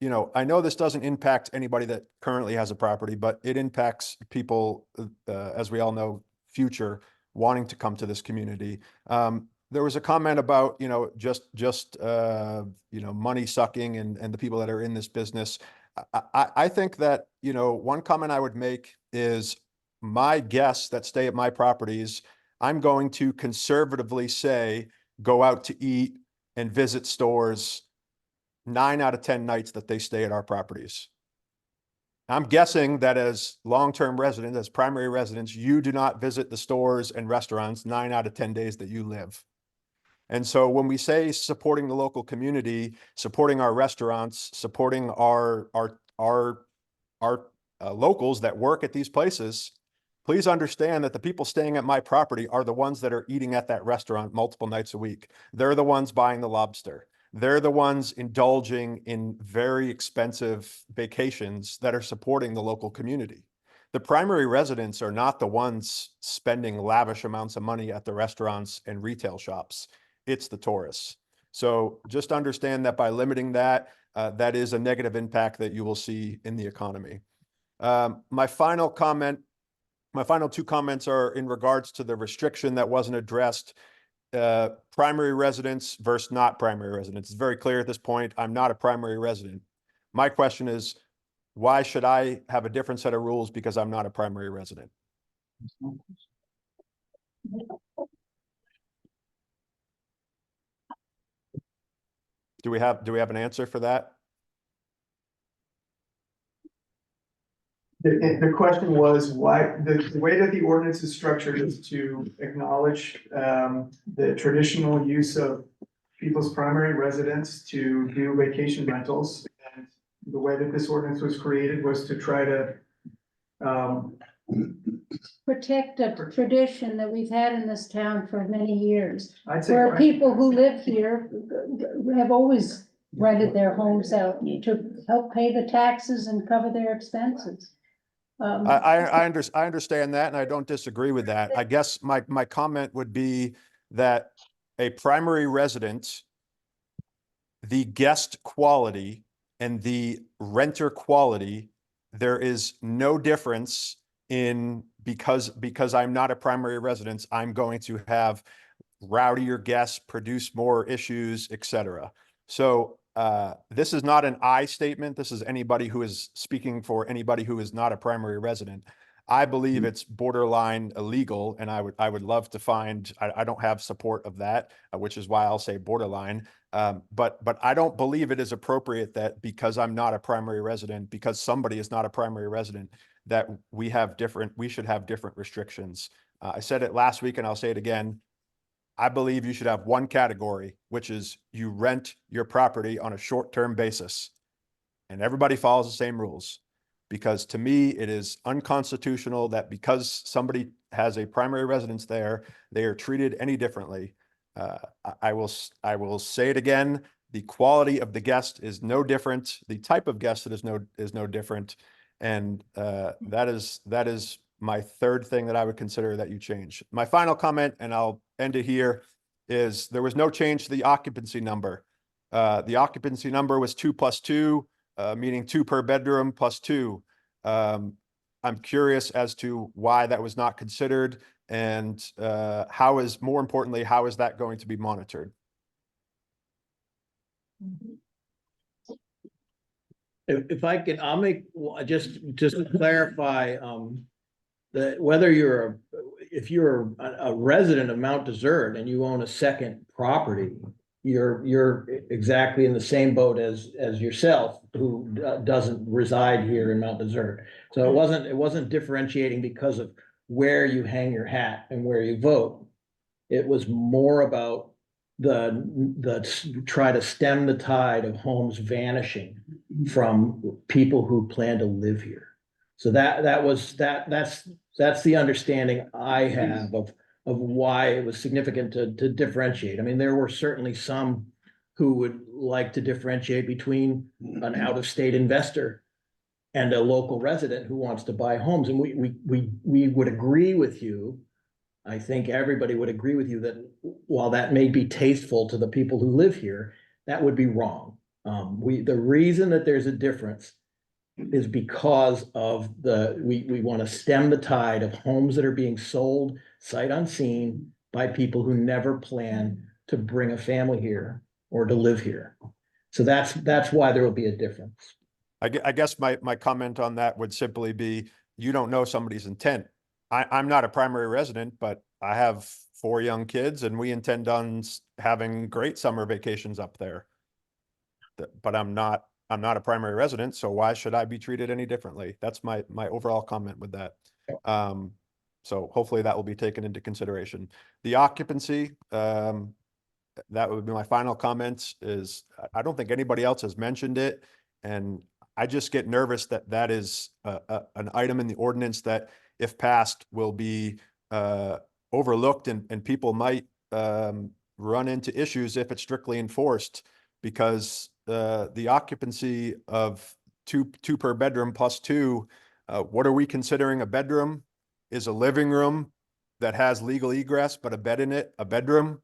you know, I know this doesn't impact anybody that currently has a property, but it impacts people, as we all know, future wanting to come to this community. There was a comment about, you know, just you know, money sucking and the people that are in this business. I think that, you know, one comment I would make is, my guests that stay at my properties, I'm going to conservatively say, go out to eat and visit stores 9 out of 10 nights that they stay at our properties. I'm guessing that as long-term residents, as primary residents, you do not visit the stores and restaurants 9 out of 10 days that you live. And so when we say supporting the local community, supporting our restaurants, supporting our locals that work at these places, please understand that the people staying at my property are the ones that are eating at that restaurant multiple nights a week. They're the ones buying the lobster. They're the ones indulging in very expensive vacations that are supporting the local community. The primary residents are not the ones spending lavish amounts of money at the restaurants and retail shops. It's the tourists. So just understand that by limiting that, that is a negative impact that you will see in the economy. My final two comments are in regards to the restriction that wasn't addressed. Primary residents versus not primary residents. It's very clear at this point, I'm not a primary resident. My question is, why should I have a different set of rules because I'm not a primary resident? Do we have an answer for that? The question was why the way that the ordinance is structured is to acknowledge the traditional use of people's primary residence to do vacation rentals. And the way that this ordinance was created was to try to protect a tradition that we've had in this town for many years. I'd say, Where Frank, people who live here have always rented their homes out to help pay the taxes and cover their expenses. I understand that, and I don't disagree with that. I guess my comment would be that a primary resident, the guest quality and the renter quality, there is no difference in, because I'm not a primary residence, I'm going to have rowdier guests, produce more issues, etc. So this is not an I statement. This is anybody who is speaking for anybody who is not a primary resident. I believe it's borderline illegal, and I would love to find, I don't have support of that, which is why I'll say borderline. But I don't believe it is appropriate that because I'm not a primary resident, because somebody is not a primary resident, that we should have different restrictions. I said it last week and I'll say it again. I believe you should have one category, which is you rent your property on a short-term basis, and everybody follows the same rules. Because to me, it is unconstitutional that because somebody has a primary residence there, they are treated any differently. I will say it again. The quality of the guest is no different. The type of guest is no different. And that is my third thing that I would consider that you change. My final comment, and I'll end it here, is there was no change to the occupancy number. The occupancy number was 2 + 2, meaning 2 per bedroom plus 2. I'm curious as to why that was not considered, and more importantly, how is that going to be monitored? If I can, I'll make, just to clarify, that whether if you're a resident of Mount Desert and you own a second property, you're exactly in the same boat as yourself, who doesn't reside here in Mount Desert. So it wasn't differentiating because of where you hang your hat and where you vote. It was more about the try to stem the tide of homes vanishing from people who plan to live here. So that's the understanding I have of why it was significant to differentiate. I mean, there were certainly some who would like to differentiate between an out-of-state investor and a local resident who wants to buy homes. And we would agree with you. I think everybody would agree with you that while that may be tasteful to the people who live here, that would be wrong. The reason that there's a difference is because of we want to stem the tide of homes that are being sold sight unseen by people who never plan to bring a family here or to live here. So that's why there will be a difference. I guess my comment on that would simply be, you don't know somebody's intent. I'm not a primary resident, but I have 4 young kids and we intend on having great summer vacations up there. But I'm not a primary resident, so why should I be treated any differently? That's my overall comment with that. So hopefully that will be taken into consideration. The occupancy, that would be my final comments, is I don't think anybody else has mentioned it. And I just get nervous that is an item in the ordinance that, if passed, will be overlooked, and people might run into issues if it's strictly enforced, because the occupancy of two per bedroom plus 2, what are we considering a bedroom? Is a living room that has legal egress but a bed in it a bedroom?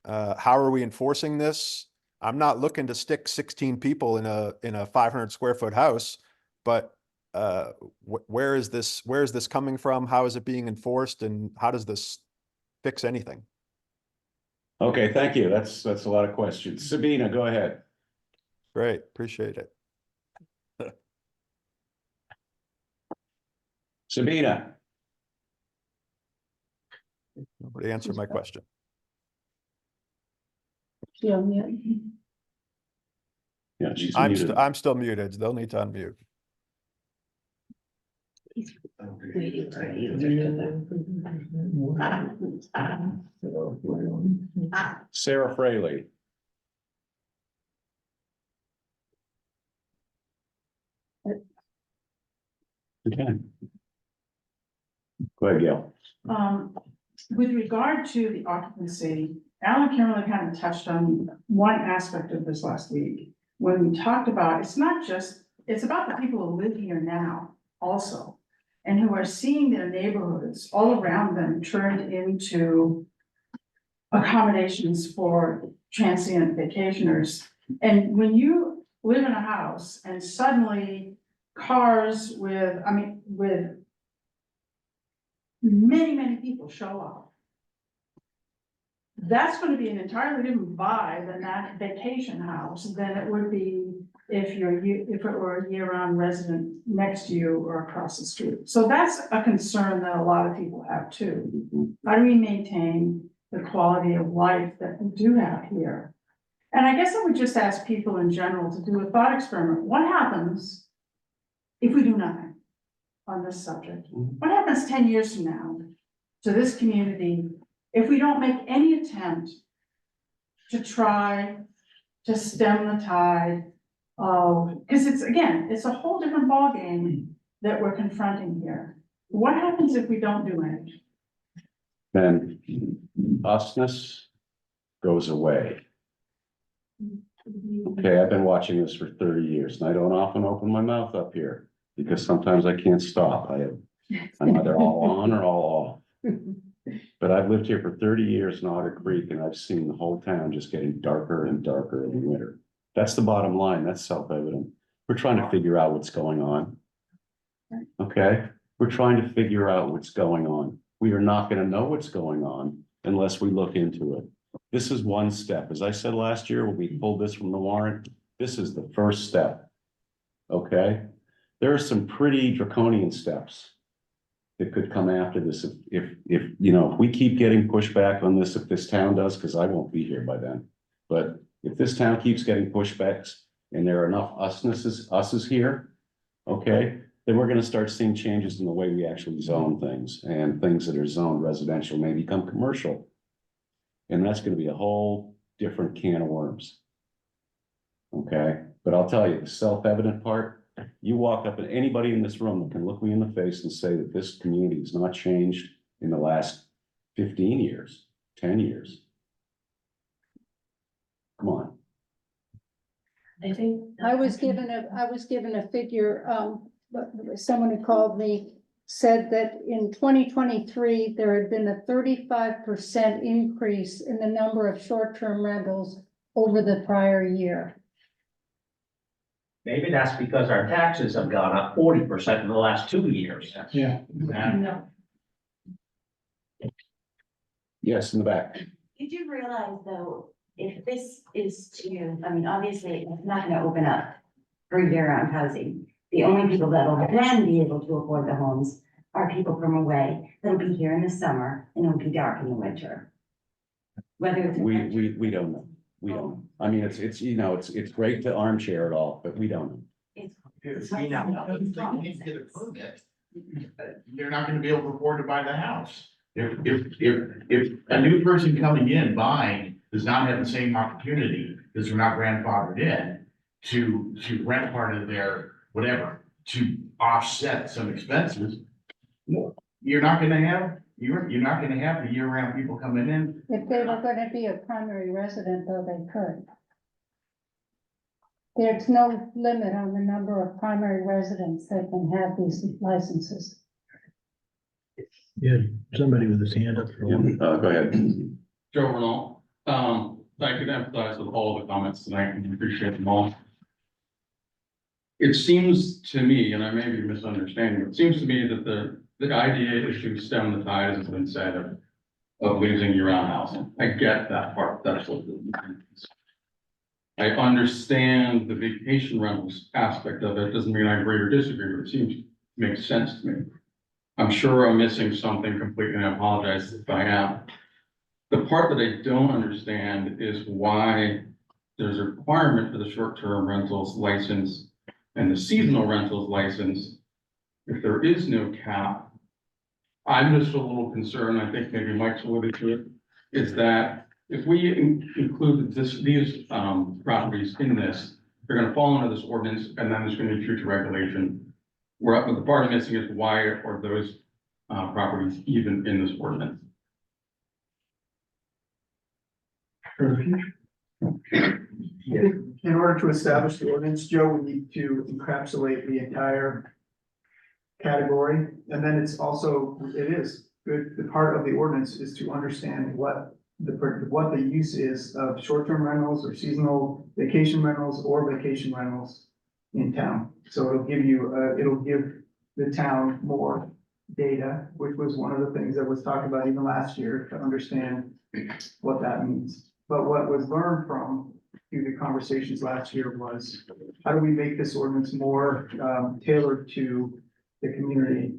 How are we enforcing this? I'm not looking to stick 16 people in a 500 square foot house, but where is this coming from? How is it being enforced, and how does this fix anything? Okay, thank you. That's a lot of questions. Sabina, go ahead. Great, appreciate it. Sabina. Nobody answered my question. Yeah, she's muted. I'm still muted. They'll need to unmute. Sarah Fraley. Okay. Go ahead, Gail. With regard to the occupancy, Alan Kimberly kind of touched on one aspect of this last week. When we talked about, it's not just, it's about the people who live here now also. And who are seeing their neighborhoods all around them turned into accommodations for transient vacationers. And when you live in a house and suddenly cars with many, many people show up, that's gonna be an entirely different vibe than that vacation house than it would be if it were a year-round resident next to you or across the street. So that's a concern that a lot of people have too. How do we maintain the quality of life that we do have here? And I guess I would just ask people in general to do a thought experiment. What happens if we do nothing on this subject? What happens 10 years from now to this community if we don't make any attempt to try to stem the tide of, because it's a whole different ballgame that we're confronting here. What happens if we don't do anything? Then usness goes away. Okay, I've been watching this for 30 years and I don't often open my mouth up here because sometimes I can't stop. I'm either all on or all off. But I've lived here for 30 years in Otter Creek and I've seen the whole town just getting darker and darker in the winter. That's the bottom line. That's self-evident. We're trying to figure out what's going on. Okay, we're trying to figure out what's going on. We are not going to know what's going on unless we look into it. This is one step. As I said last year, when we pulled this from the warrant, this is the first step. Okay, there are some pretty draconian steps that could come after this if we keep getting pushback on this, if this town does, because I won't be here by then. But if this town keeps getting pushbacks and there are enough us's here, okay, then we're gonna start seeing changes in the way we actually zone things, and things that are zoned residential may become commercial. And that's gonna be a whole different can of worms. Okay, but I'll tell you, the self-evident part, you walk up and anybody in this room that can look me in the face and say that this community has not changed in the last 15 years, 10 years. Come on. I think. I was given a figure, someone who called me said that in 2023, there had been a 35% increase in the number of short-term rentals over the prior year. Maybe that's because our taxes have gone up 40% in the last 2 years. Yeah. No. Yes, in the back. Did you realize though, if this is obviously it's not gonna open up for year-round housing. The only people that'll then be able to afford the homes are people from away that'll be here in the summer and it'll be dark in the winter. Whether it's. We don't know. We don't know. I mean, it's great to armchair it all, but we don't know. If they need to get a permit, they're not gonna be able to afford to buy the house. If a new person coming in buying does not have the same opportunity, because they're not grandfathered in, to rent part of their whatever, to offset some expenses, you're not gonna have the year-round people coming in. If they were gonna be a primary resident, though, they could. There's no limit on the number of primary residents that can have these licenses. Yeah, somebody with his hand up. Go ahead. Joe Renault, I could empathize with all the comments tonight and appreciate them all. It seems to me, and I may be misunderstanding, it seems to me that the idea is to stem the tide, as has been said, of losing year-round housing. I get that part, that's what it is. I understand the vacation rentals aspect of it, doesn't mean I agree or disagree, but it seems to make sense to me. I'm sure I'm missing something completely, and I apologize if I am. The part that I don't understand is why there's a requirement for the short-term rentals license and the seasonal rentals license. If there is no cap, I'm just a little concerned, I think maybe Mike's alluded to it, is that if we include these properties in this, they're gonna fall under this ordinance, and then there's gonna be future regulation. The part I'm missing is why are those properties even in this ordinance. In order to establish the ordinance, Joe, we need to encapsulate the entire category. And then it's also, it is good, the part of the ordinance is to understand what the use is of short-term rentals or seasonal vacation rentals or vacation rentals in town. So it'll give you, it'll give the town more data, which was one of the things that was talked about even last year, to understand what that means. But what was learned from through the conversations last year was, how do we make this ordinance more tailored to the community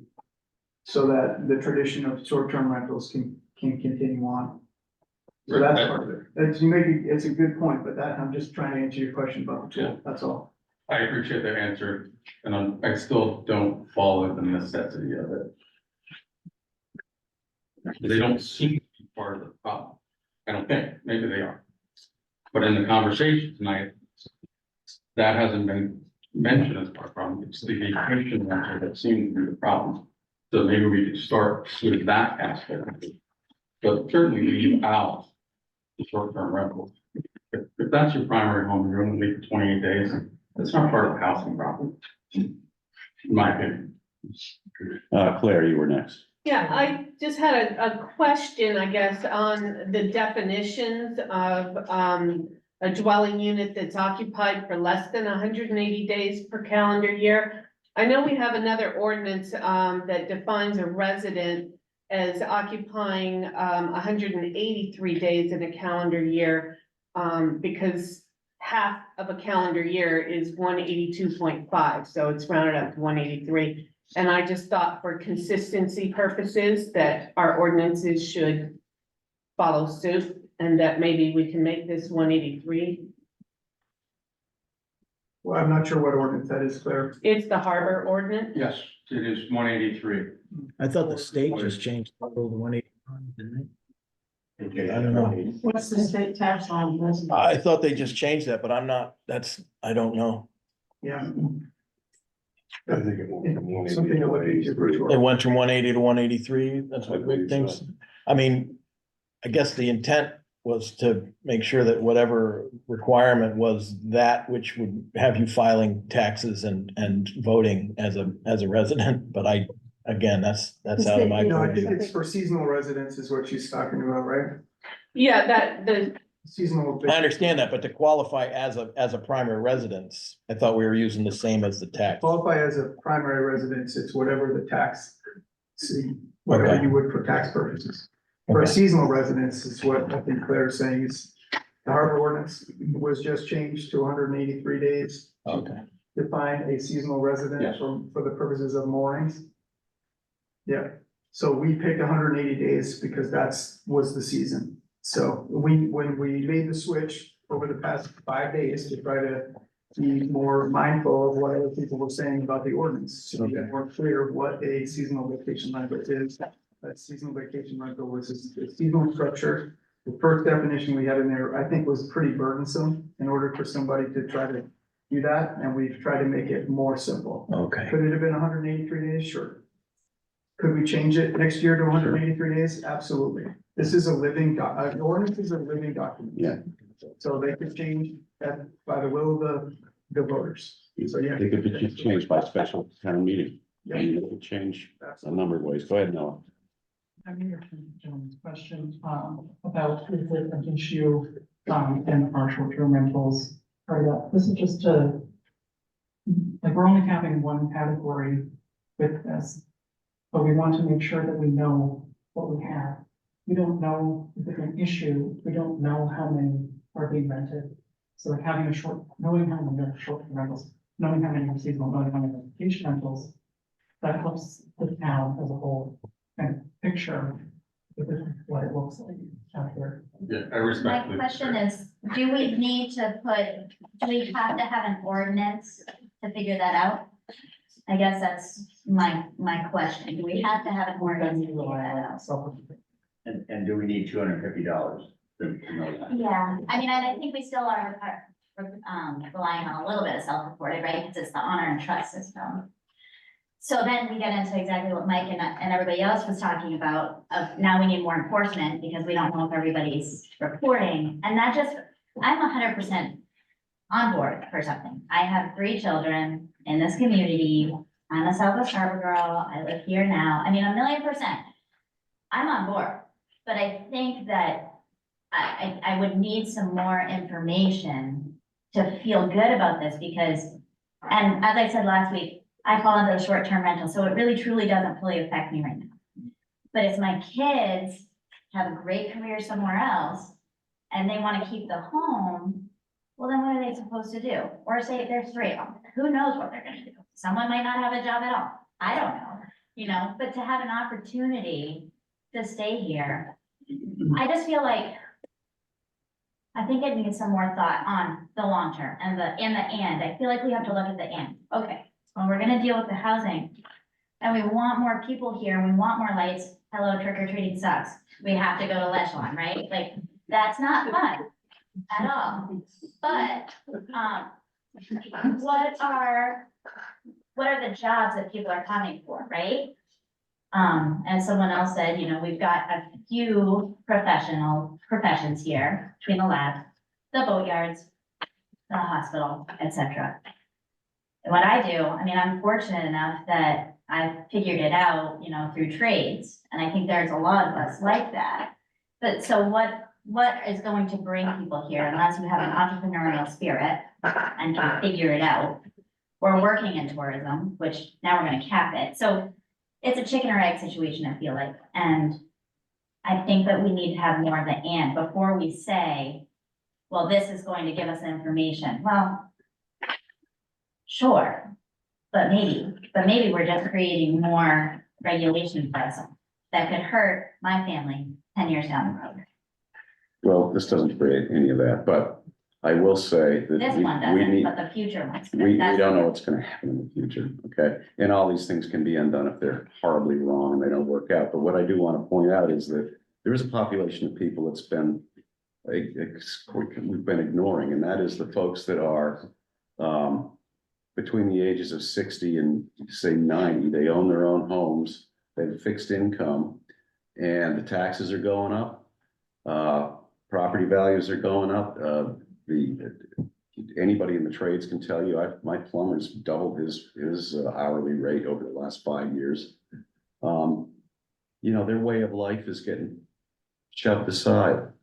so that the tradition of short-term rentals can continue on? So that's part of it. It's a good point, but that, I'm just trying to answer your question about the tool, that's all. I appreciate that answer, and I still don't follow the necessity of it. They don't seem to be part of the problem. I don't think, maybe they are. But in the conversation tonight, that hasn't been mentioned as part of the problem. It's the vacation rental that seems to be the problem. So maybe we could start with that aspect of it. But certainly leave out the short-term rental. If that's your primary home, you're only leave for 28 days, that's not part of the housing problem. In my opinion. Claire, you were next. Yeah, I just had a question, I guess, on the definitions of a dwelling unit that's occupied for less than 180 days per calendar year. I know we have another ordinance that defines a resident as occupying 183 days in a calendar year, because half of a calendar year is 182.5, so it's rounded up to 183. And I just thought for consistency purposes that our ordinances should follow suit, and that maybe we can make this 183. Well, I'm not sure what ordinance that is, Claire. It's the harbor ordinance. Yes, it is 183. I thought the state just changed the rule to 181, didn't they? I don't know. What's the state tax on this? I thought they just changed that, but I'm not, I don't know. Yeah. I think it will. Something to look into for sure. It went from 180 to 183, that's what big things. I mean, I guess the intent was to make sure that whatever requirement was that which would have you filing taxes and voting as a resident, but again, that's out of my. No, I think it's for seasonal residents is what she's talking about, right? Yeah, that the Seasonal. I understand that, but to qualify as a primary residence, I thought we were using the same as the tax. Qualify as a primary residence, it's whatever the tax, whatever Okay. you would for tax purposes. For a Okay. seasonal residence is what I think Claire is saying is, the harbor ordinance was just changed to 183 days. Okay. Define a seasonal resident Yes. for the purposes of moorings. Yeah, so we picked 180 days because was the season. So when we made the switch over the past 5 days to try to be more mindful of what other people were saying about the ordinance, to be more clear what a seasonal vacation rental is. That seasonal vacation rental was a seasonal structure. The first definition we had in there, I think, was pretty burdensome in order for somebody to try to do that, and we've tried to make it more simple. Okay. Could it have been 183 days? Sure. Could we change it next year to 183 days? Absolutely. This is a living, an ordinance is a living document. Yeah. So they could change that by the will of the voters. So, yeah. It could be changed by special town meeting. Yeah. And it could change a number of ways. Go ahead, Noah. I'm here to John's question, about is it an issue, in our short-term rentals? Or that, this is just like, we're only having one category with this. But we want to make sure that we know what we have. We don't know if it's an issue, we don't know how many are being rented. So like knowing how many are short-term rentals, knowing how many are seasonal, knowing how many are vacation rentals, that helps the town as a whole kind of picture what it looks like out here. Yeah, I respect. My question is, do we have to have an ordinance to figure that out? I guess that's my question. Do we have to have an ordinance to figure that out? And do we need $250 to know that? Yeah, I mean, I think we still are relying on a little bit of self-reported, right? Because it's the honor and trust system. So then we get into exactly what Mike and everybody else was talking about, of now we need more enforcement because we don't know if everybody's reporting. And that just, I'm 100% on board for something. I have 3 children in this community. I'm a Southwest Harbor girl. I live here now. I mean, 1,000,000%. I'm on board, but I think that I would need some more information to feel good about this because, and as I said last week, I fall into the short-term rental, so it really truly doesn't fully affect me right now. But if my kids have a great career somewhere else and they want to keep the home, well, then what are they supposed to do? Or say there's 3 of them, who knows what they're gonna do? Someone might not have a job at all. I don't know, but to have an opportunity to stay here, I just feel like I think it needs some more thought on the long term and I feel like we have to look at the end. Okay, when we're gonna deal with the housing and we want more people here, we want more lights. Hello, trick or treating sucks. We have to go to Echelon, right? Like, that's not fun at all. But, what are the jobs that people are coming for, right? As someone else said, we've got a few professions here between the lab, the boatyards, the hospital, etc. And what I do, I mean, I'm fortunate enough that I figured it out, through trades, and I think there's a lot of us like that. But so what is going to bring people here unless you have an entrepreneurial spirit and can figure it out? We're working in tourism, which now we're gonna cap it. So it's a chicken or egg situation, I feel like. And I think that we need to have more of the and before we say, well, this is going to give us information. Well, sure, but maybe we're just creating more regulation for us that could hurt my family 10 years down the road. Well, this doesn't create any of that, but I will say that This one we doesn't, need, but the future ones. we That's- don't know what's gonna happen in the future, okay? And all these things can be undone if they're horribly wrong and they don't work out. But what I do want to point out is that there is a population of people that's been, we've been ignoring, and that is the folks that are between the ages of 60 and say 90. They own their own homes, they have fixed income, and the taxes are going up. Property values are going up. Anybody in the trades can tell you, my plumber's doubled his hourly rate over the last 5 years. Their way of life is getting shoved aside.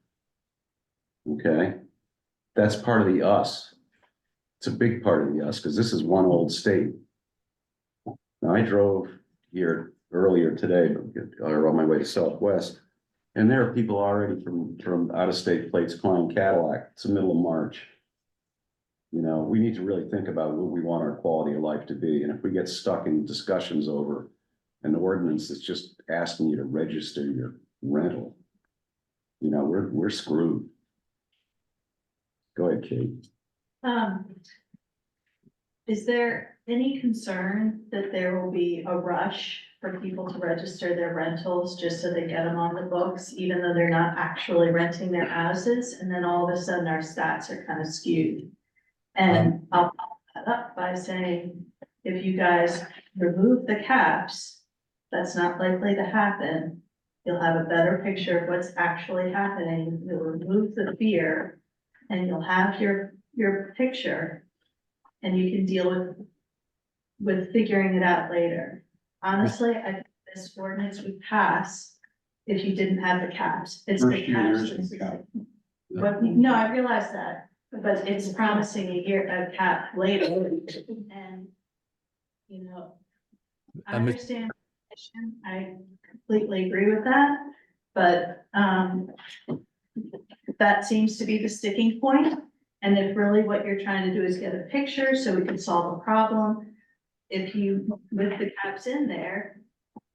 Okay, that's part of the us. It's a big part of the us because this is one old state. Now, I drove here earlier today, or on my way to Southwest, and there are people already from out-of-state plates calling Cadillac. It's the middle of March. We need to really think about what we want our quality of life to be. And if we get stuck in discussions over an ordinance that's just asking you to register your rental, we're screwed. Go ahead, Kate. Is there any concern that there will be a rush for people to register their rentals just so they get them on the books, even though they're not actually renting their houses? And then all of a sudden our stats are kind of skewed. And I'll follow that up by saying, if you guys remove the caps, that's not likely to happen. You'll have a better picture of what's actually happening. You'll remove the fear and you'll have your picture and you can deal with figuring it out later. Honestly, I think this ordinance would pass if you didn't have the caps. It's the caps. But no, I realize that. But it's promising a cap later, and, I understand, I completely agree with that, but, that seems to be the sticking point. And if really what you're trying to do is get a picture so we can solve a problem, if you, with the caps in there,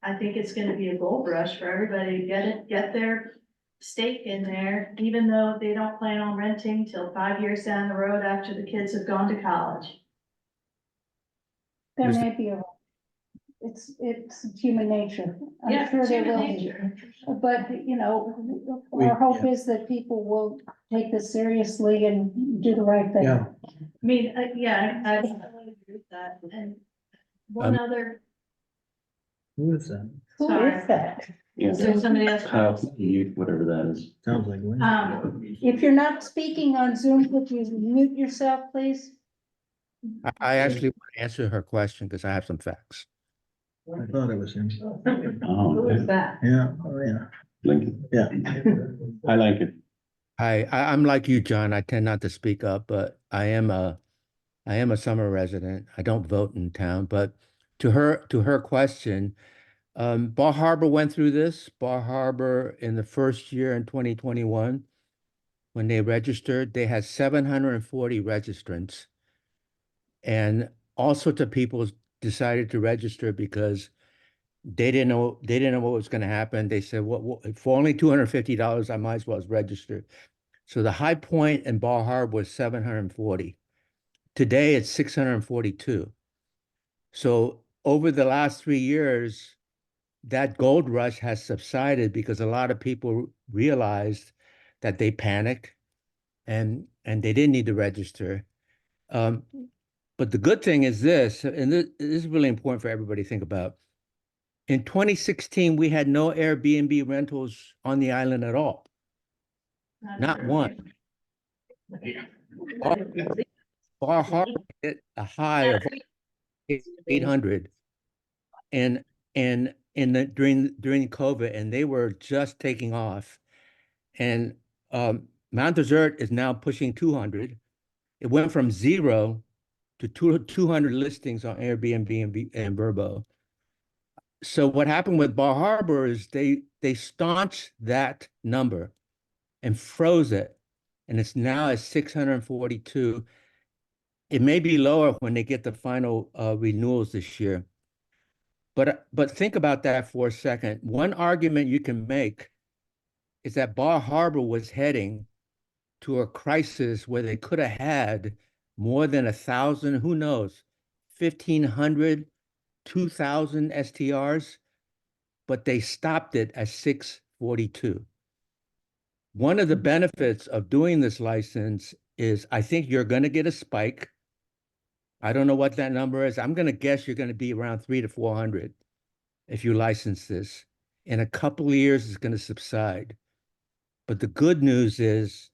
I think it's gonna be a gold rush for everybody to get their stake in there, even though they don't plan on renting till 5 years down the road after the kids have gone to college. There may be it's human nature. Yeah, I'm sure it's there human will be. nature. But, our hope is that people will take this seriously and do the right thing. Yeah. I mean, I totally agree with that. And one other Who is that? Who is that? Yeah. there somebody else? Whatever that is. Sounds like. If you're not speaking on Zoom, could you mute yourself, please? I actually want to answer her question because I have some facts. I thought it was him. Oh, Who is that? Yeah, oh, yeah. Lincoln. Yeah. I like it. I'm like you, John. I tend not to speak up, but I am a summer resident. I don't vote in town, but to her question, Bar Harbor went through this. Bar Harbor in the first year in 2021, when they registered, they had 740 registrants. And all sorts of people decided to register because they didn't know what was going to happen. They said, what for only $250, I might as well register. So the high point in Bar Harbor was 740. Today it's 642. So over the last 3 years, that gold rush has subsided because a lot of people realized that they panicked and they didn't need to register. But the good thing is this, and this is really important for everybody to think about. In 2016, we had no Airbnb rentals on the island at all. Not one. Bar Harbor hit a high of 800 and during COVID, and they were just taking off. And Mount Desert is now pushing 200. It went from 0 to 200 listings on Airbnb and Vrbo. So what happened with Bar Harbor is they staunched that number and froze it, and it's now at 642. It may be lower when they get the final renewals this year. But think about that for a second. One argument you can make is that Bar Harbor was heading to a crisis where they could have had more than 1,000, who knows, 1,500, 2,000 STRs, but they stopped it at 642. One of the benefits of doing this license is I think you're going to get a spike. I don't know what that number is. I'm going to guess you're going to be around 300 to 400 if you license this. In a couple of years, it's going to subside. But the good news is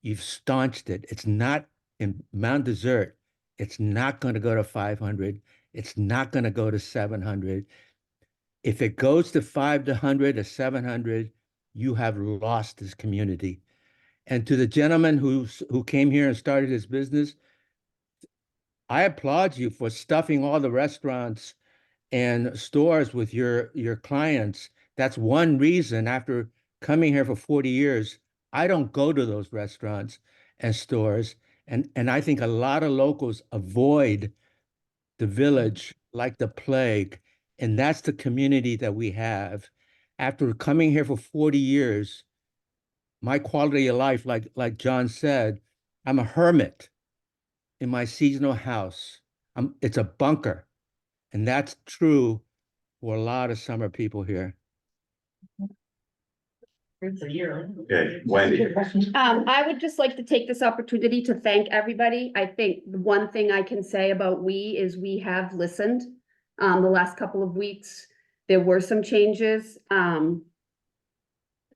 you've staunched it. It's not in Mount Desert. It's not going to go to 500. It's not going to go to 700. If it goes to 500 to 700, you have lost this community. And to the gentleman who came here and started his business, I applaud you for stuffing all the restaurants and stores with your clients. That's one reason after coming here for 40 years, I don't go to those restaurants and stores. And I think a lot of locals avoid the village like the plague. And that's the community that we have. After coming here for 40 years, my quality of life, like John said, I'm a hermit in my seasonal house. It's a bunker. And that's true for a lot of summer people here. Okay, Wendy. I would just like to take this opportunity to thank everybody. I think the one thing I can say about we is we have listened. The last couple of weeks, there were some changes.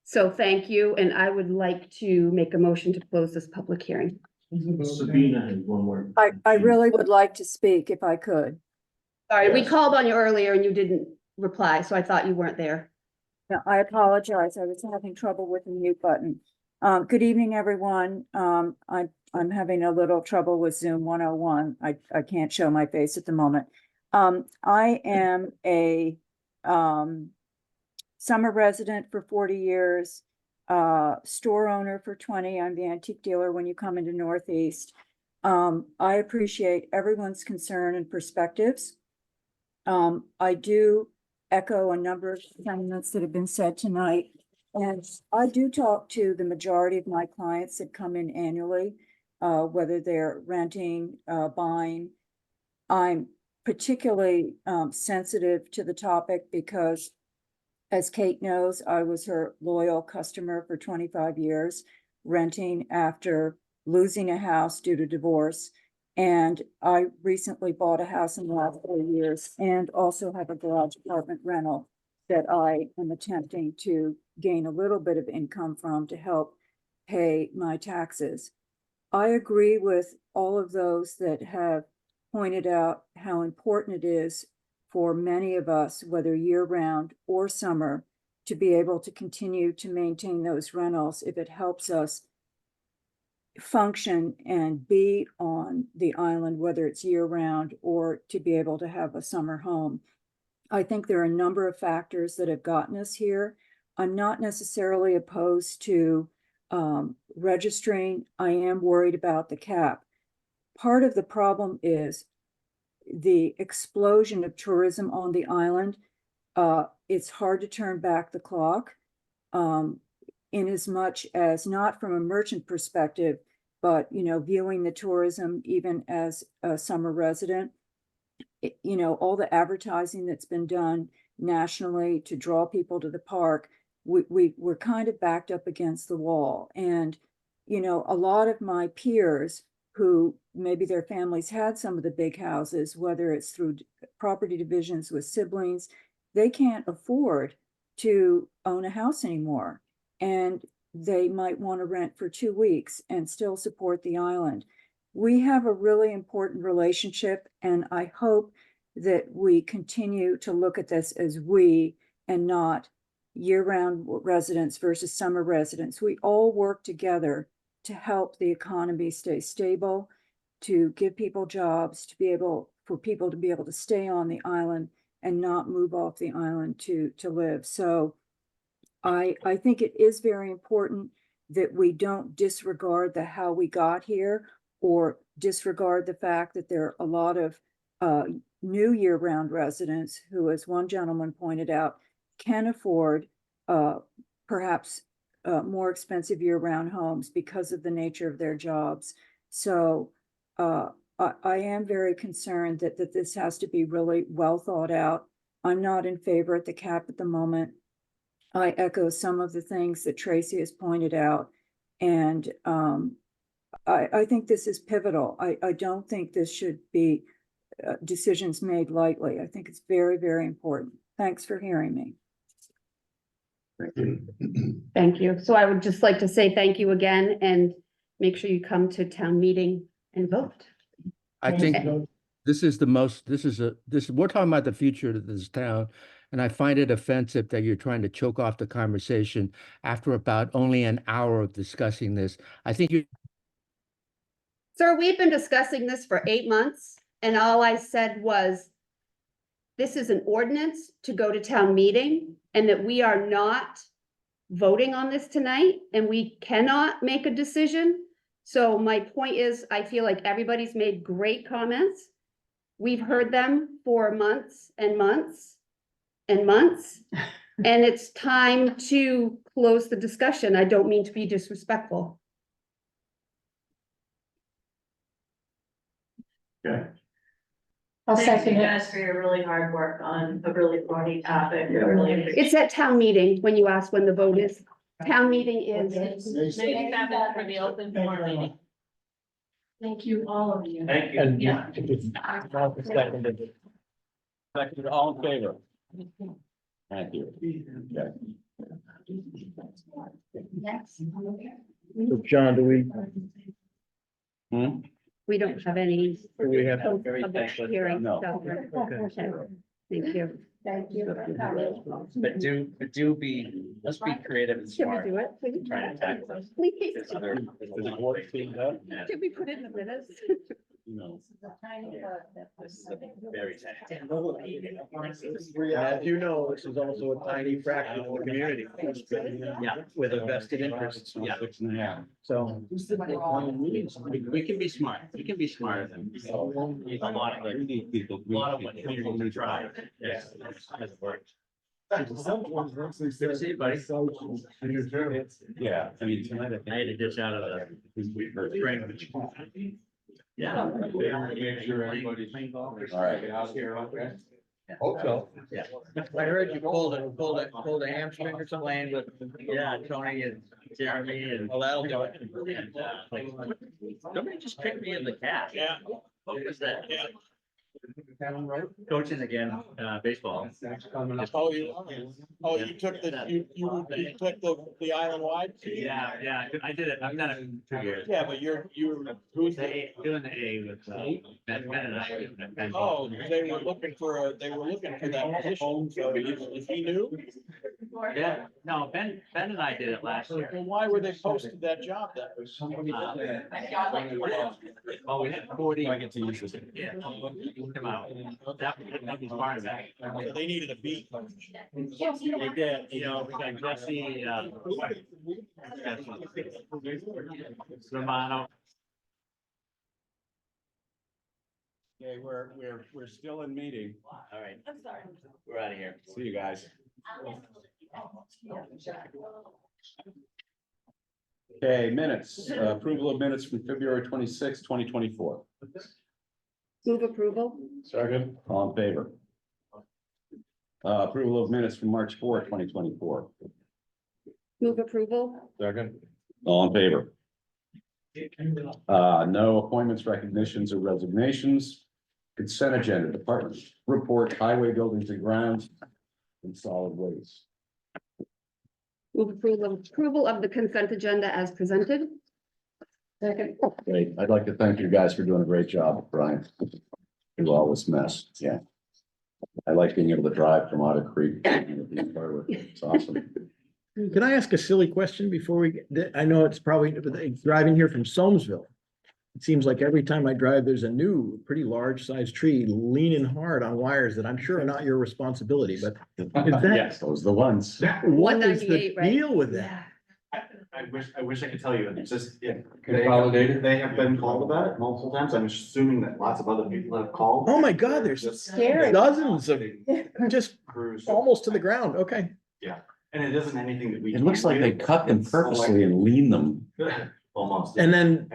So thank you, and I would like to make a motion to close this public hearing. Sabina has one more. I really would like to speak if I could. Sorry, we called on you earlier and you didn't reply, so I thought you weren't there. No, I apologize. I was having trouble with the mute button. Good evening, everyone. I'm having a little trouble with Zoom 101. I can't show my face at the moment. I am a summer resident for 40 years, store owner for 20. I'm the antique dealer when you come into Northeast. I appreciate everyone's concern and perspectives. I do echo a number of sentiments that have been said tonight. And I do talk to the majority of my clients that come in annually, whether they're renting, buying. I'm particularly sensitive to the topic because, as Kate knows, I was her loyal customer for 25 years, renting after losing a house due to divorce And I recently bought a house in the last 4 years and also have a garage apartment rental that I am attempting to gain a little bit of income from to help pay my taxes. I agree with all of those that have pointed out how important it is for many of us, whether year-round or summer, to be able to continue to maintain those rentals if it helps us function and be on the island, whether it's year-round or to be able to have a summer home. I think there are a number of factors that have gotten us here. I'm not necessarily opposed to registering. I am worried about the cap. Part of the problem is the explosion of tourism on the island. It's hard to turn back the clock, in as much as not from a merchant perspective, but, viewing the tourism even as a summer resident. All the advertising that's been done nationally to draw people to the park, we're kind of backed up against the wall. And, a lot of my peers who maybe their families had some of the big houses, whether it's through property divisions with siblings, they can't afford to own a house anymore. And they might want to rent for 2 weeks and still support the island. We have a really important relationship, and I hope that we continue to look at this as we and not year-round residents versus summer residents. We all work together to help the economy stay stable, to give people jobs, for people to be able to stay on the island and not move off the island to live. So I think it is very important that we don't disregard how we got here or disregard the fact that there are a lot of new year-round residents who, as one gentleman pointed out, can afford perhaps more expensive year-round homes because of the nature of their jobs. So I am very concerned that this has to be really well thought out. I'm not in favor of the cap at the moment. I echo some of the things that Tracy has pointed out. And I think this is pivotal. I don't think this should be decisions made lightly. I think it's very, very important. Thanks for hearing me. Thank you. Thank you. So I would just like to say thank you again and make sure you come to town meeting and vote. I think we're talking about the future of this town. And I find it offensive that you're trying to choke off the conversation after about only an hour of discussing this. I think you. Sir, we've been discussing this for 8 months, and all I said was, this is an ordinance to go to town meeting, and that we are not voting on this tonight, and we cannot make a decision. So my point is, I feel like everybody's made great comments. We've heard them for months and months and months, and it's time to close the discussion. I don't mean to be disrespectful. Okay. I'll Thanks second you it. guys for your really hard work on a really thorny topic. I really appreciate It's at town meeting when you ask when the vote is. Town meeting is. May 7th for the open floor meeting. Thank you, all of you. Thank you. And Yeah. seconded. Second, all in favor? Thank you. Okay. Yes. So John, do we We don't have any. we have Very Public thankful. hearing, No. so, okay. Thank you. Thank you. But do be, let's be creative and Can we smart. do it, please? Try to tackle this. Please. This other- Can we put it in the minutes? No. This is a very tiny. As you know, this is also a tiny fraction of the community. Yeah. With a vested interest. Yeah. 6.5. So. We can be smart. We can be smarter than. A lot of it. A lot of what people to try. Yes. Has worked. Good to see you, buddy. Yeah, I mean, tonight. I had to ditch out of the. Yeah. Make sure everybody's. All right. Out here, okay. Hope so. Yeah. I heard you pulled a hamstring or something. Playing with, yeah, Tony and Jeremy and. Well, that'll do it. And, like, somebody just picked me in the cat. Yeah. What was that? Coaching again, baseball. Oh, you took the island wide? Yeah, I did it. I've done it in 2 years. Yeah, but who's Doing the A with, Ben and I. oh, they were looking for that position, so is he new? Yeah, no, Ben and I did it last year. Well, why were they posted that job then? Oh, we had 40. I get to use this. Yeah. Come out. That was part of that. So they needed a beat. They did, you know, we got Jesse, Romano. Okay, we're still in meeting. All right, I'm sorry. we're out of here. See you guys. Okay, minutes, approval of minutes from February 26, 2024. Move approval. Second. All in favor? Approval of minutes from March 4, 2024. Move approval. Second. All in favor? No appointments, recognitions, or resignations. Consent agenda, department report, highway buildings and grounds, and solid waste. Move approval of the consent agenda as presented. Second. Great. I'd like to thank you guys for doing a great job, Brian. Through all this mess, yeah. I like being able to drive from Otter Creek. It's awesome. Can I ask a silly question before we get, I know it's probably driving here from Soamesville. It seems like every time I drive, there's a new, pretty large sized tree leaning hard on wires that I'm sure are not your responsibility, but is that, Yes, those are the ones. what is the 198, right? deal with that? I wish I could tell you, it's just, yeah. Consolidated? They have been called about it multiple times. I'm assuming that lots of other people have called. Oh my God, there's Scary. dozens of, just Crews. almost to the ground. Okay. And it isn't anything that we. It looks like they cut them purposely and lean them. Almost. And then,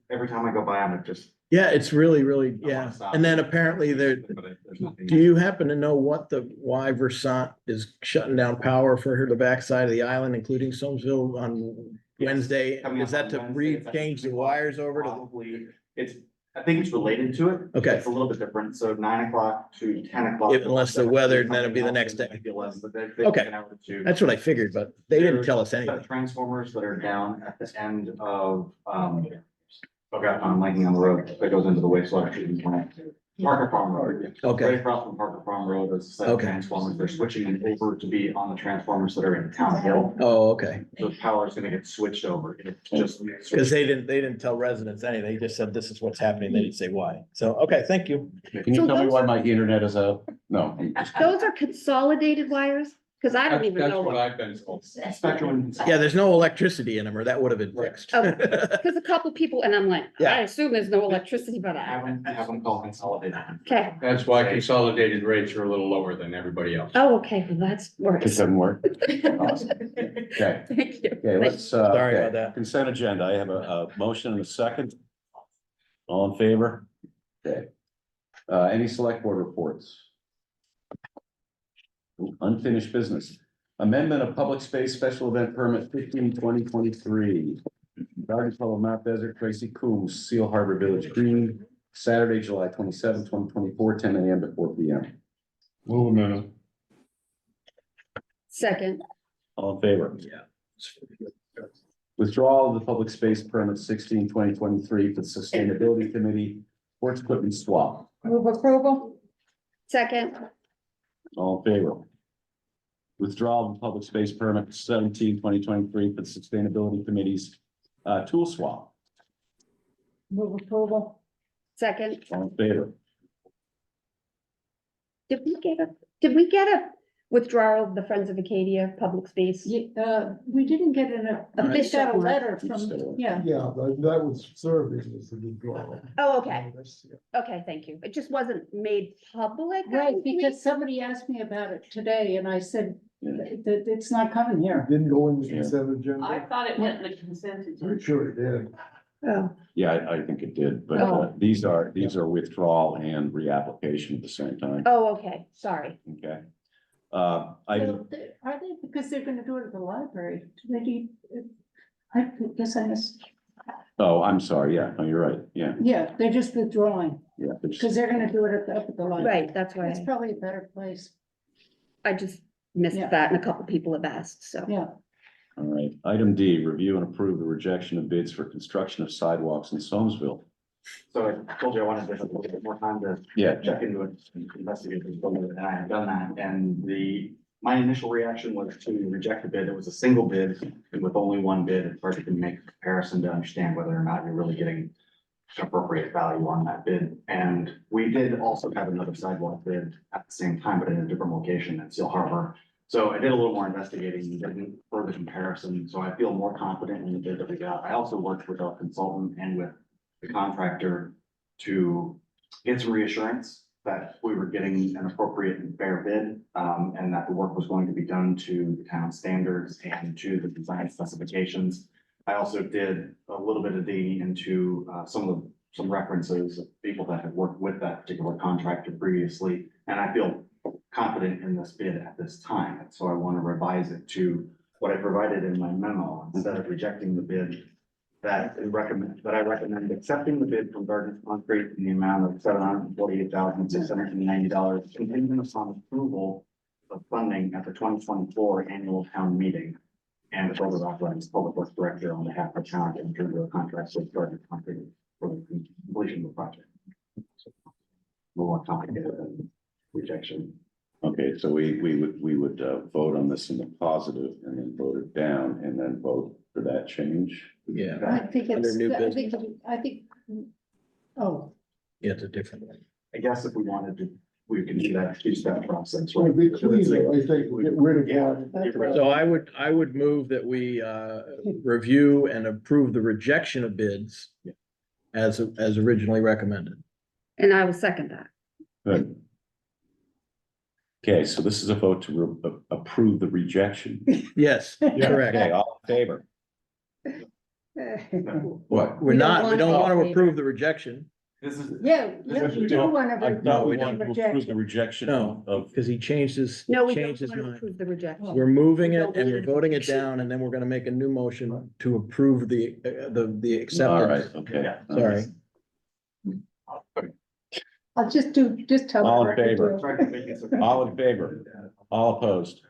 Every time I go by, I'm just. yeah, it's really, yeah. And then apparently there, do you happen to know what why Versant is shutting down power for the backside of the island, including Soamesville on Wednesday? Is that to change the wires over to? Probably, I think it's related to it. Okay. It's a little bit different, so 9 o'clock to 10 o'clock. Unless the weather, then it'll be the next day. Okay. That's what I figured, but they didn't tell us anything. Transformers that are down at the end of, okay, I'm liking on the road that goes into the wastewater treatment plant. Parker Farm Road. Okay. Right across from Parker Farm Road, there's a set of Okay. transformers. They're switching them over to be on the transformers that are in Town Hill. Oh, okay. The power is gonna get switched over. It just. Because they didn't tell residents anything. They just said, this is what's happening. They didn't say why. So, okay, thank you. Can you tell me why my internet is out? No. Those are consolidated wires? Because I don't even know. I've been told. Spectrum. Yeah, there's no electricity in them or that would have been fixed. Because a couple people, and I'm like, Yeah. I assume there's no electricity, but Have them call consolidated. okay. That's why consolidated rates are a little lower than everybody else. Oh, okay, well, that's It worse. doesn't work. Awesome. Okay, Thank you. okay, let's, Sorry okay. about that. Consent agenda. I have a motion and a second. All in favor? Okay. Any select board reports? Unfinished business. Amendment of public space special event permit 15/2023. Garden Club of Mount Desert, Tracy Coombs, Seal Harbor Village Green, Saturday, July 27, 2024, 10 a.m. to 4 p.m. Move a minute. Second. All in favor? Yeah. Withdrawal of the public space permit 16/2023 for the Sustainability Committee, sports equipment swap. Move approval. Second. All in favor? Withdrawal of the public space permit 17/2023 for the Sustainability Committee's tool swap. Move approval. Second. All in favor? Did we get a withdrawal of the Friends of Acadia public space? We didn't get we got a letter from, yeah. Yeah, that was service was the withdrawal. Oh, okay. Okay, thank you. It just wasn't made public. Right, because somebody asked me about it today and I said that it's not coming here. Didn't go in the consent agenda. I thought it went in the consent agenda. Pretty sure it did. Oh, Yeah, I think it did, but Oh. these are withdrawal and reapplication at the same time, oh, okay, sorry. okay? Well, Item, Are they, because they're gonna do it at the library, do they need, I guess I missed, oh, I'm sorry, yeah, no, you're right, yeah, yeah, they're just withdrawing, yeah. because they're gonna do it up at the library. Right, that's why It's probably a better place, I just missed Yeah. that and a couple people have asked, so. yeah. All right, item D, review and approve the rejection of bids for construction of sidewalks in Soamesville. So I told you I wanted to have a little bit more time to Yeah, check into it, and investigate this, and I have done that, and my initial reaction was to reject the bid. It was a single bid, and with only one bid, it's hard to make a comparison to understand whether or not you're really getting appropriate value on that bid. And we did also have another sidewalk bid at the same time, but in a different location at Seal Harbor. So I did a little more investigating and did further comparison, so I feel more confident in the bid that we got. I also worked with our consultant and with the contractor to get some reassurance that we were getting an appropriate and fair bid, and that the work was going to be done to the town standards and to the design specifications. I also did a little bit of digging into some references of people that have worked with that particular contractor previously, and I feel confident in this bid at this time. And so I want to revise it to what I provided in my memo. Instead of rejecting the bid, that I recommend accepting the bid from Gardner Concrete in the amount of $748,690, contingent upon approval of funding at the 2024 annual town meeting. And the board of authorized public works director on behalf of town to enter into a contract with Gardner Concrete for the completion of the project. More complicated than rejection. okay, so we would vote on this in the positive and then vote it down and then vote for that change. Yeah, I think Under it's, new I think, business. oh, yeah, it's a different one. I guess if we wanted to, we can do that two-step process. Well, right? it'd be cleaner, I think, get rid of Yeah. one. that's right. So I would move that we review and approve the rejection of bids as originally recommended. And I will second that. Good. Okay, so this is a vote to approve the rejection. Yes, correct. Okay, all in favor? What? We We don't don't want want to all approve the rejection. This is. Yeah, you do want I to. thought we wanted to approve the rejection No, of, because he changed his No, we don't changed his want to mind. approve the rejection. We're moving We it don't and need we're it. voting it down, and then we're gonna make a new motion to approve the all right, acceptance. okay. Sorry. I'll just tell. the All in clerk to do favor? it. All in favor? All opposed?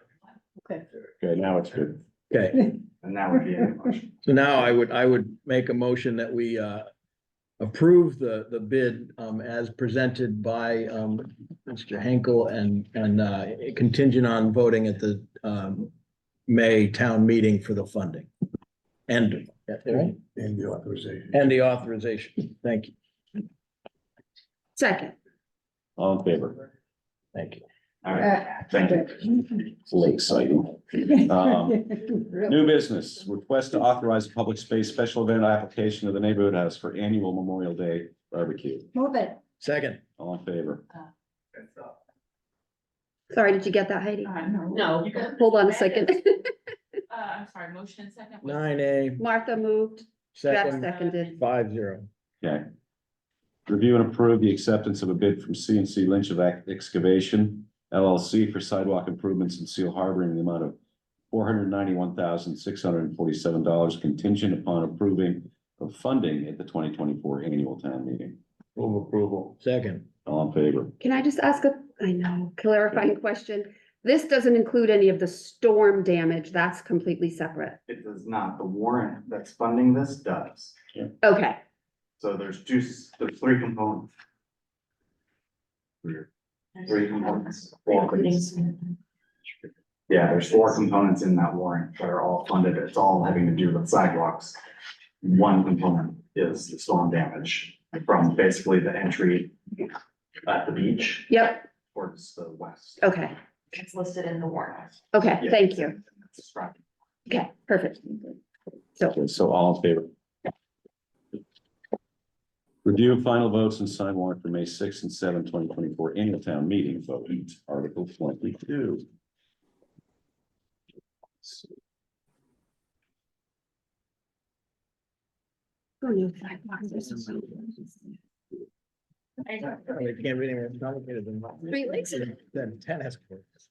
Okay. Okay, now it's good. Okay, And that would be a motion. so now I would make a motion that we approve the bid as presented by Mr. Henkel and contingent on voting at the May town meeting for the funding. And And the authorization. and the authorization. Thank you. Second. All in favor? Thank you. All right, thank you. It's a little exciting. New business, request to authorize a public space special event application of the neighborhood house for annual Memorial Day barbecue. Move it. Second. All in favor? Sorry, did you get that, Heidi? No. Hold on a second. I'm sorry, motion and second. 9A, Martha moved, Jeff second, seconded. 5-0. Okay. Review and approve the acceptance of a bid from CNC Lynch of Excavation LLC for sidewalk improvements in Seal Harbor in the amount of $491,647 contingent upon approving of funding at the 2024 annual town meeting. Move approval. Second. All in favor? Can I just ask clarifying question? This doesn't include any of the storm damage. That's completely separate. It does not. The warrant that's funding this does. Okay, So there's three components. Three components. Yeah, there's four components in that warrant that are all funded. It's all having to do with sidewalks. One component is the storm damage from basically the entry at the beach yep, towards the west. okay, It's listed in the warrant. okay, Yeah, thank you. it's described. Okay, perfect. Okay, so all in favor? Review of final votes and sign warrant for May 6th and 7th, 2024 annual town meeting vote, Article 22. Who knew sidewalks were so They can't really more complicated than. Great Lakes. Than tennis courts.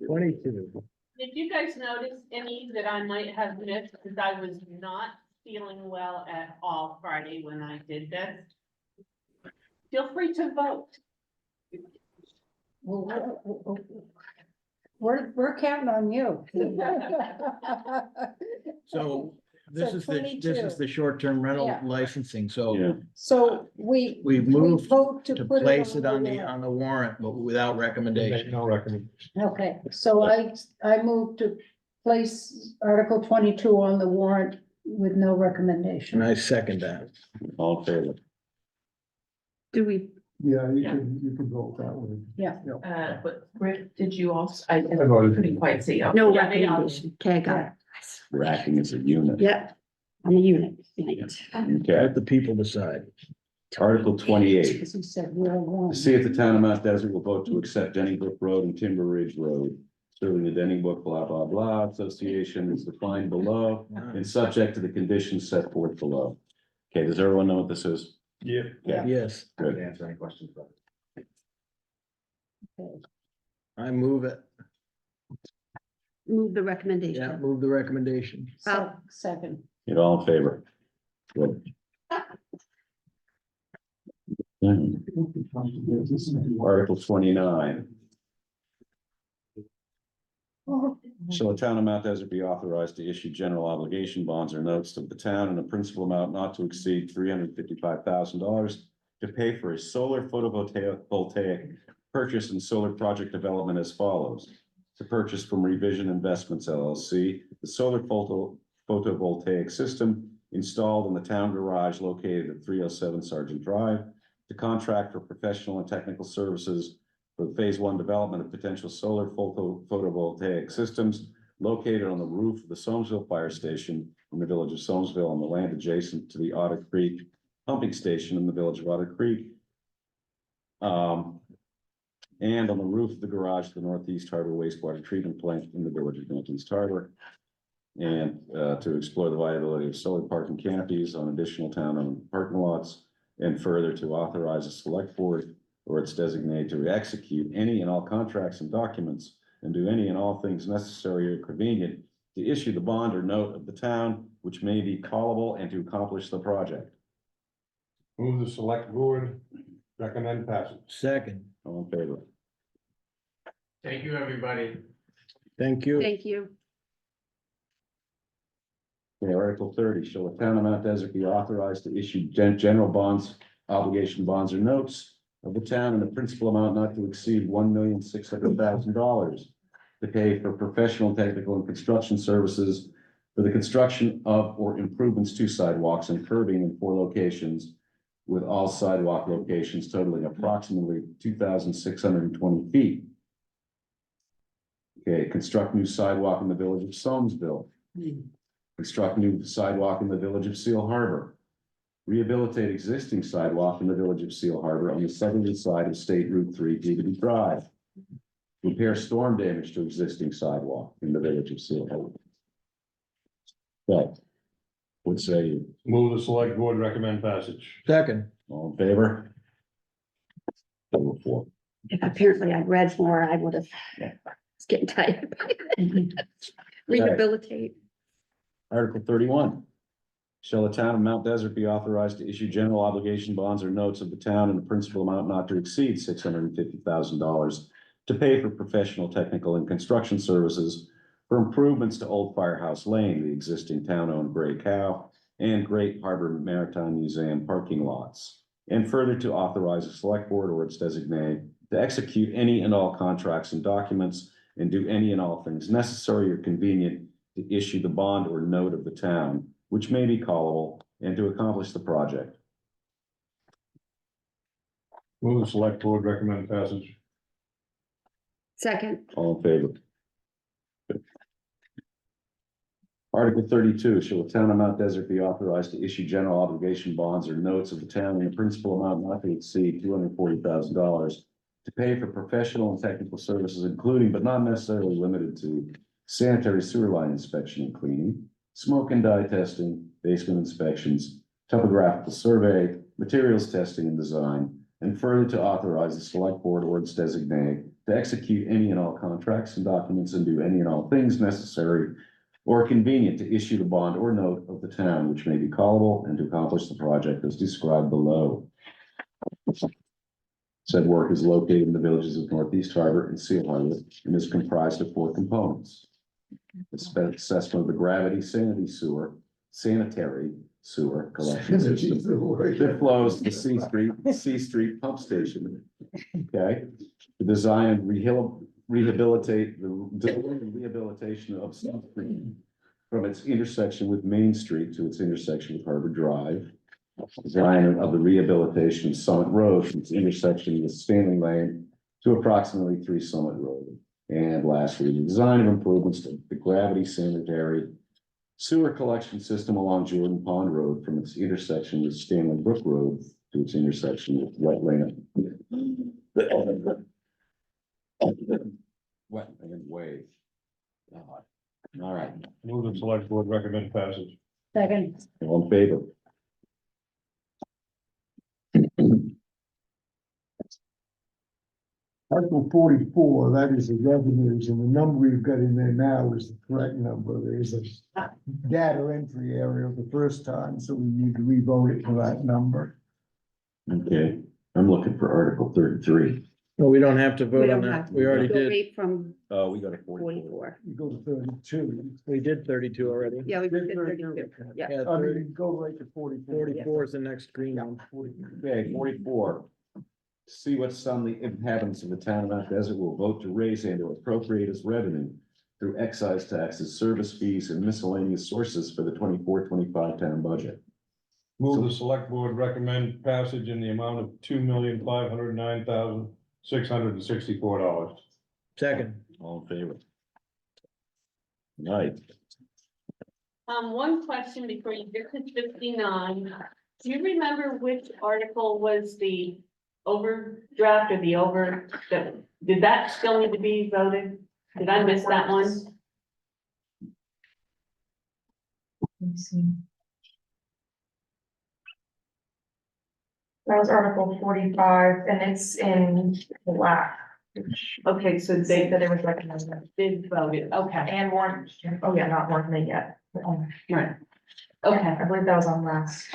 22. Did you guys notice any that I might have missed, because I was not feeling well at all Friday when I did this? Feel free to vote. We're counting on you. So this So is this 22. is the short-term rental Yeah. licensing, Yeah. so So we moved vote to put place it on the the warrant, but without recommendation. No recommendation. Okay, so I move to place Article 22 on the warrant with no And recommendation. I second that. All in favor? Do we, Yeah, you can vote that way. But Rick, did you also, I voted. couldn't quite see. no Yeah, they all- recommendation, okay, I got it. We're acting as a unit. Yep, I'm a unit. Okay, Let the people decide. Article 28. Because he said we're one. To see if the town of Mount Desert will vote to accept Dennybrook Road and Timber Ridge Road. Serving the Dennybrook blah, blah, blah association is defined below and subject to the conditions set forth below. Okay, does everyone know what this is? Yeah. Yeah, Yes, good. Answer any questions about it. I move it. Move the Yeah, recommendation. move the recommendation. Second. Get all in favor? Good. Article 29. Shall the town of Mount Desert be authorized to issue general obligation bonds or notes to the town in a principal amount not to exceed $355,000 to pay for a solar photovoltaic purchase and solar project development as follows. To purchase from Revision Investments LLC, the solar photovoltaic system installed in the town garage located at 307 Sergeant Drive. To contract for professional and technical services for the phase 1 development of potential solar photovoltaic systems located on the roof of the Soamesville Fire Station in the village of Soamesville on the land adjacent to the Otter Creek pumping station in the village of Otter Creek. And on the roof of the garage of the Northeast Harbor wastewater treatment plant in the village of Northeast Harbor. And to explore the viability of solar parking canopies on additional town-owned parking lots. And further to authorize a select board or its designated to execute any and all contracts and documents and do any and all things necessary or convenient to issue the bond or note of the town, which may be callable and to accomplish the project. Move the select board, recommend passage. Second. All in favor? Thank you, everybody. Thank you. Thank you. Okay, Article 30, shall the town of Mount Desert be authorized to issue general bonds, obligation bonds or notes of the town in a principal amount not to exceed $1,600,000 to pay for professional, technical and construction services for the construction of or improvements to sidewalks and curbing in 4 locations with all sidewalk locations totaling approximately 2,620 feet. Okay, construct new sidewalk in the village of Soamesville. Construct new sidewalk in the village of Seal Harbor. Rehabilitate existing sidewalk in the village of Seal Harbor on the southerly side of State Route 3 Peabody Drive. Repair storm damage to existing sidewalk in the village of Seal Harbor. Okay. What say you? Move the select board, recommend passage. Second. All in favor? 4. If apparently I'd read more, I would have, it's getting tired. Rehabilitate. Article 31. Shall the town of Mount Desert be authorized to issue general obligation bonds or notes of the town in a principal amount not to exceed $650,000 to pay for professional, technical and construction services for improvements to Old Firehouse Lane, the existing town-owned Gray Cow and Great Harbor Maritime Museum parking lots. And further to authorize a select board or its designee to execute any and all contracts and documents and do any and all things necessary or convenient to issue the bond or note of the town, which may be callable, and to accomplish the project. Move the select board, recommend passage. Second. All in favor? Article 32, shall the town of Mount Desert be authorized to issue general obligation bonds or notes of the town in a principal amount not to exceed $240,000 to pay for professional and technical services, including but not necessarily limited to sanitary sewer line inspection and cleaning, smoke and dye testing, basement inspections, topographical survey, materials testing and design, and further to authorize the select board or its designee to execute any and all contracts and documents and do any and all things necessary or convenient to issue the bond or note of the town which may be callable and to accomplish the project as described below. Said work is located in the villages of Northeast Harbor and Seal Harbor and is comprised of 4 components. Assessment of the gravity sanitary sewer collection system that flows to C Street pump station. Okay, the design and rehabilitation of C Street from its intersection with Main Street to its intersection with Harbor Drive. Design of the rehabilitation of Summit Road from its intersection with Stanley Lane to approximately 3 Summit Road. And lastly, the design of improvements to the gravity sanitary sewer collection system along Jordan Pond Road from its intersection with Stanley Brook Road to its intersection with Wetland Way. God. All right. Move the select board recommend passage. Second. All in favor? Article 44, that is the revenues, and the number you've got in there now is the correct number. There is a data entry error the first time, so we need to revote it for that number. Okay, I'm looking for Article 33. No, we don't have to We vote on don't that. have to. We already Go did. right from Oh, we got a 44. 44. You go to 32. We did 32 already. Yeah, we did 32. Yeah. Yeah, I 30 mean, go right to 44. 44 is the next green one. Okay, 44. See what sum the inhabitants of the town of Mount Desert will vote to raise and or appropriate as revenue through excise taxes, service fees, and miscellaneous sources for the 24-25 town budget. Move the select board recommend passage in the amount of $2,509,664. Second. All in favor? Right. One question before you get to 59. Do you remember which article was the overdraft or did that still need to be voted? Did I miss that one? Let's see. That was Article 45, and it's in black. Okay, so Say they that it was recommended. did vote it, okay, And warrant, oh yeah, not warrant it yet. right, okay. I believe that was on last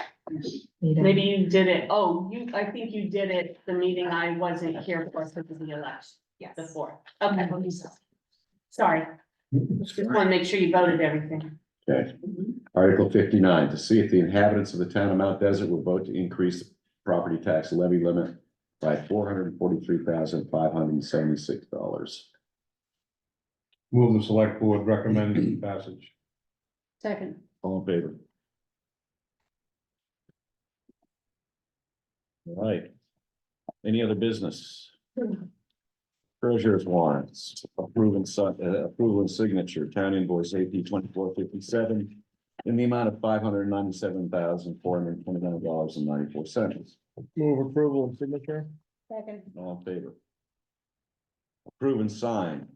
meeting. Maybe you did it, I think you did it, the meeting I wasn't here for, because of the election, Yes. before, okay. Sorry, just Just wanna make sure you voted everything. Okay. Article 59, to see if the inhabitants of the town of Mount Desert will vote to increase the property tax levy limit by $443,576. Move the select board recommend passage. Second. All in favor? All right. Any other business? Treasurer's warrants, approval and signature, town invoice AP 2457 in the amount of $597,429.94. Move approval and signature. Second. All in favor? Approve and sign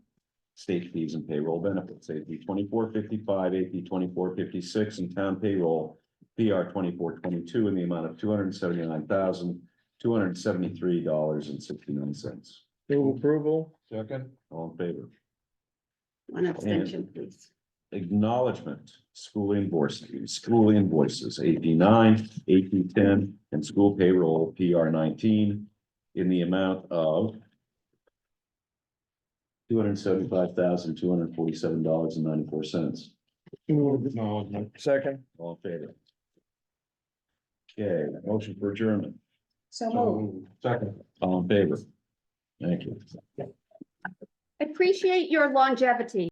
state fees and payroll benefits, AP 2455, AP 2456, and town payroll PR 2422 in the amount of $279,273.69. Move approval. Second. All in favor? One abstention, please. Acknowledgement, school invoices, AP 9, AP 10, and school payroll PR 19 in the amount of $275,247.94. Move acknowledgement. Second. All in favor? Okay, motion for adjournment. So moved. Second. All in favor? Thank you. Appreciate your longevity.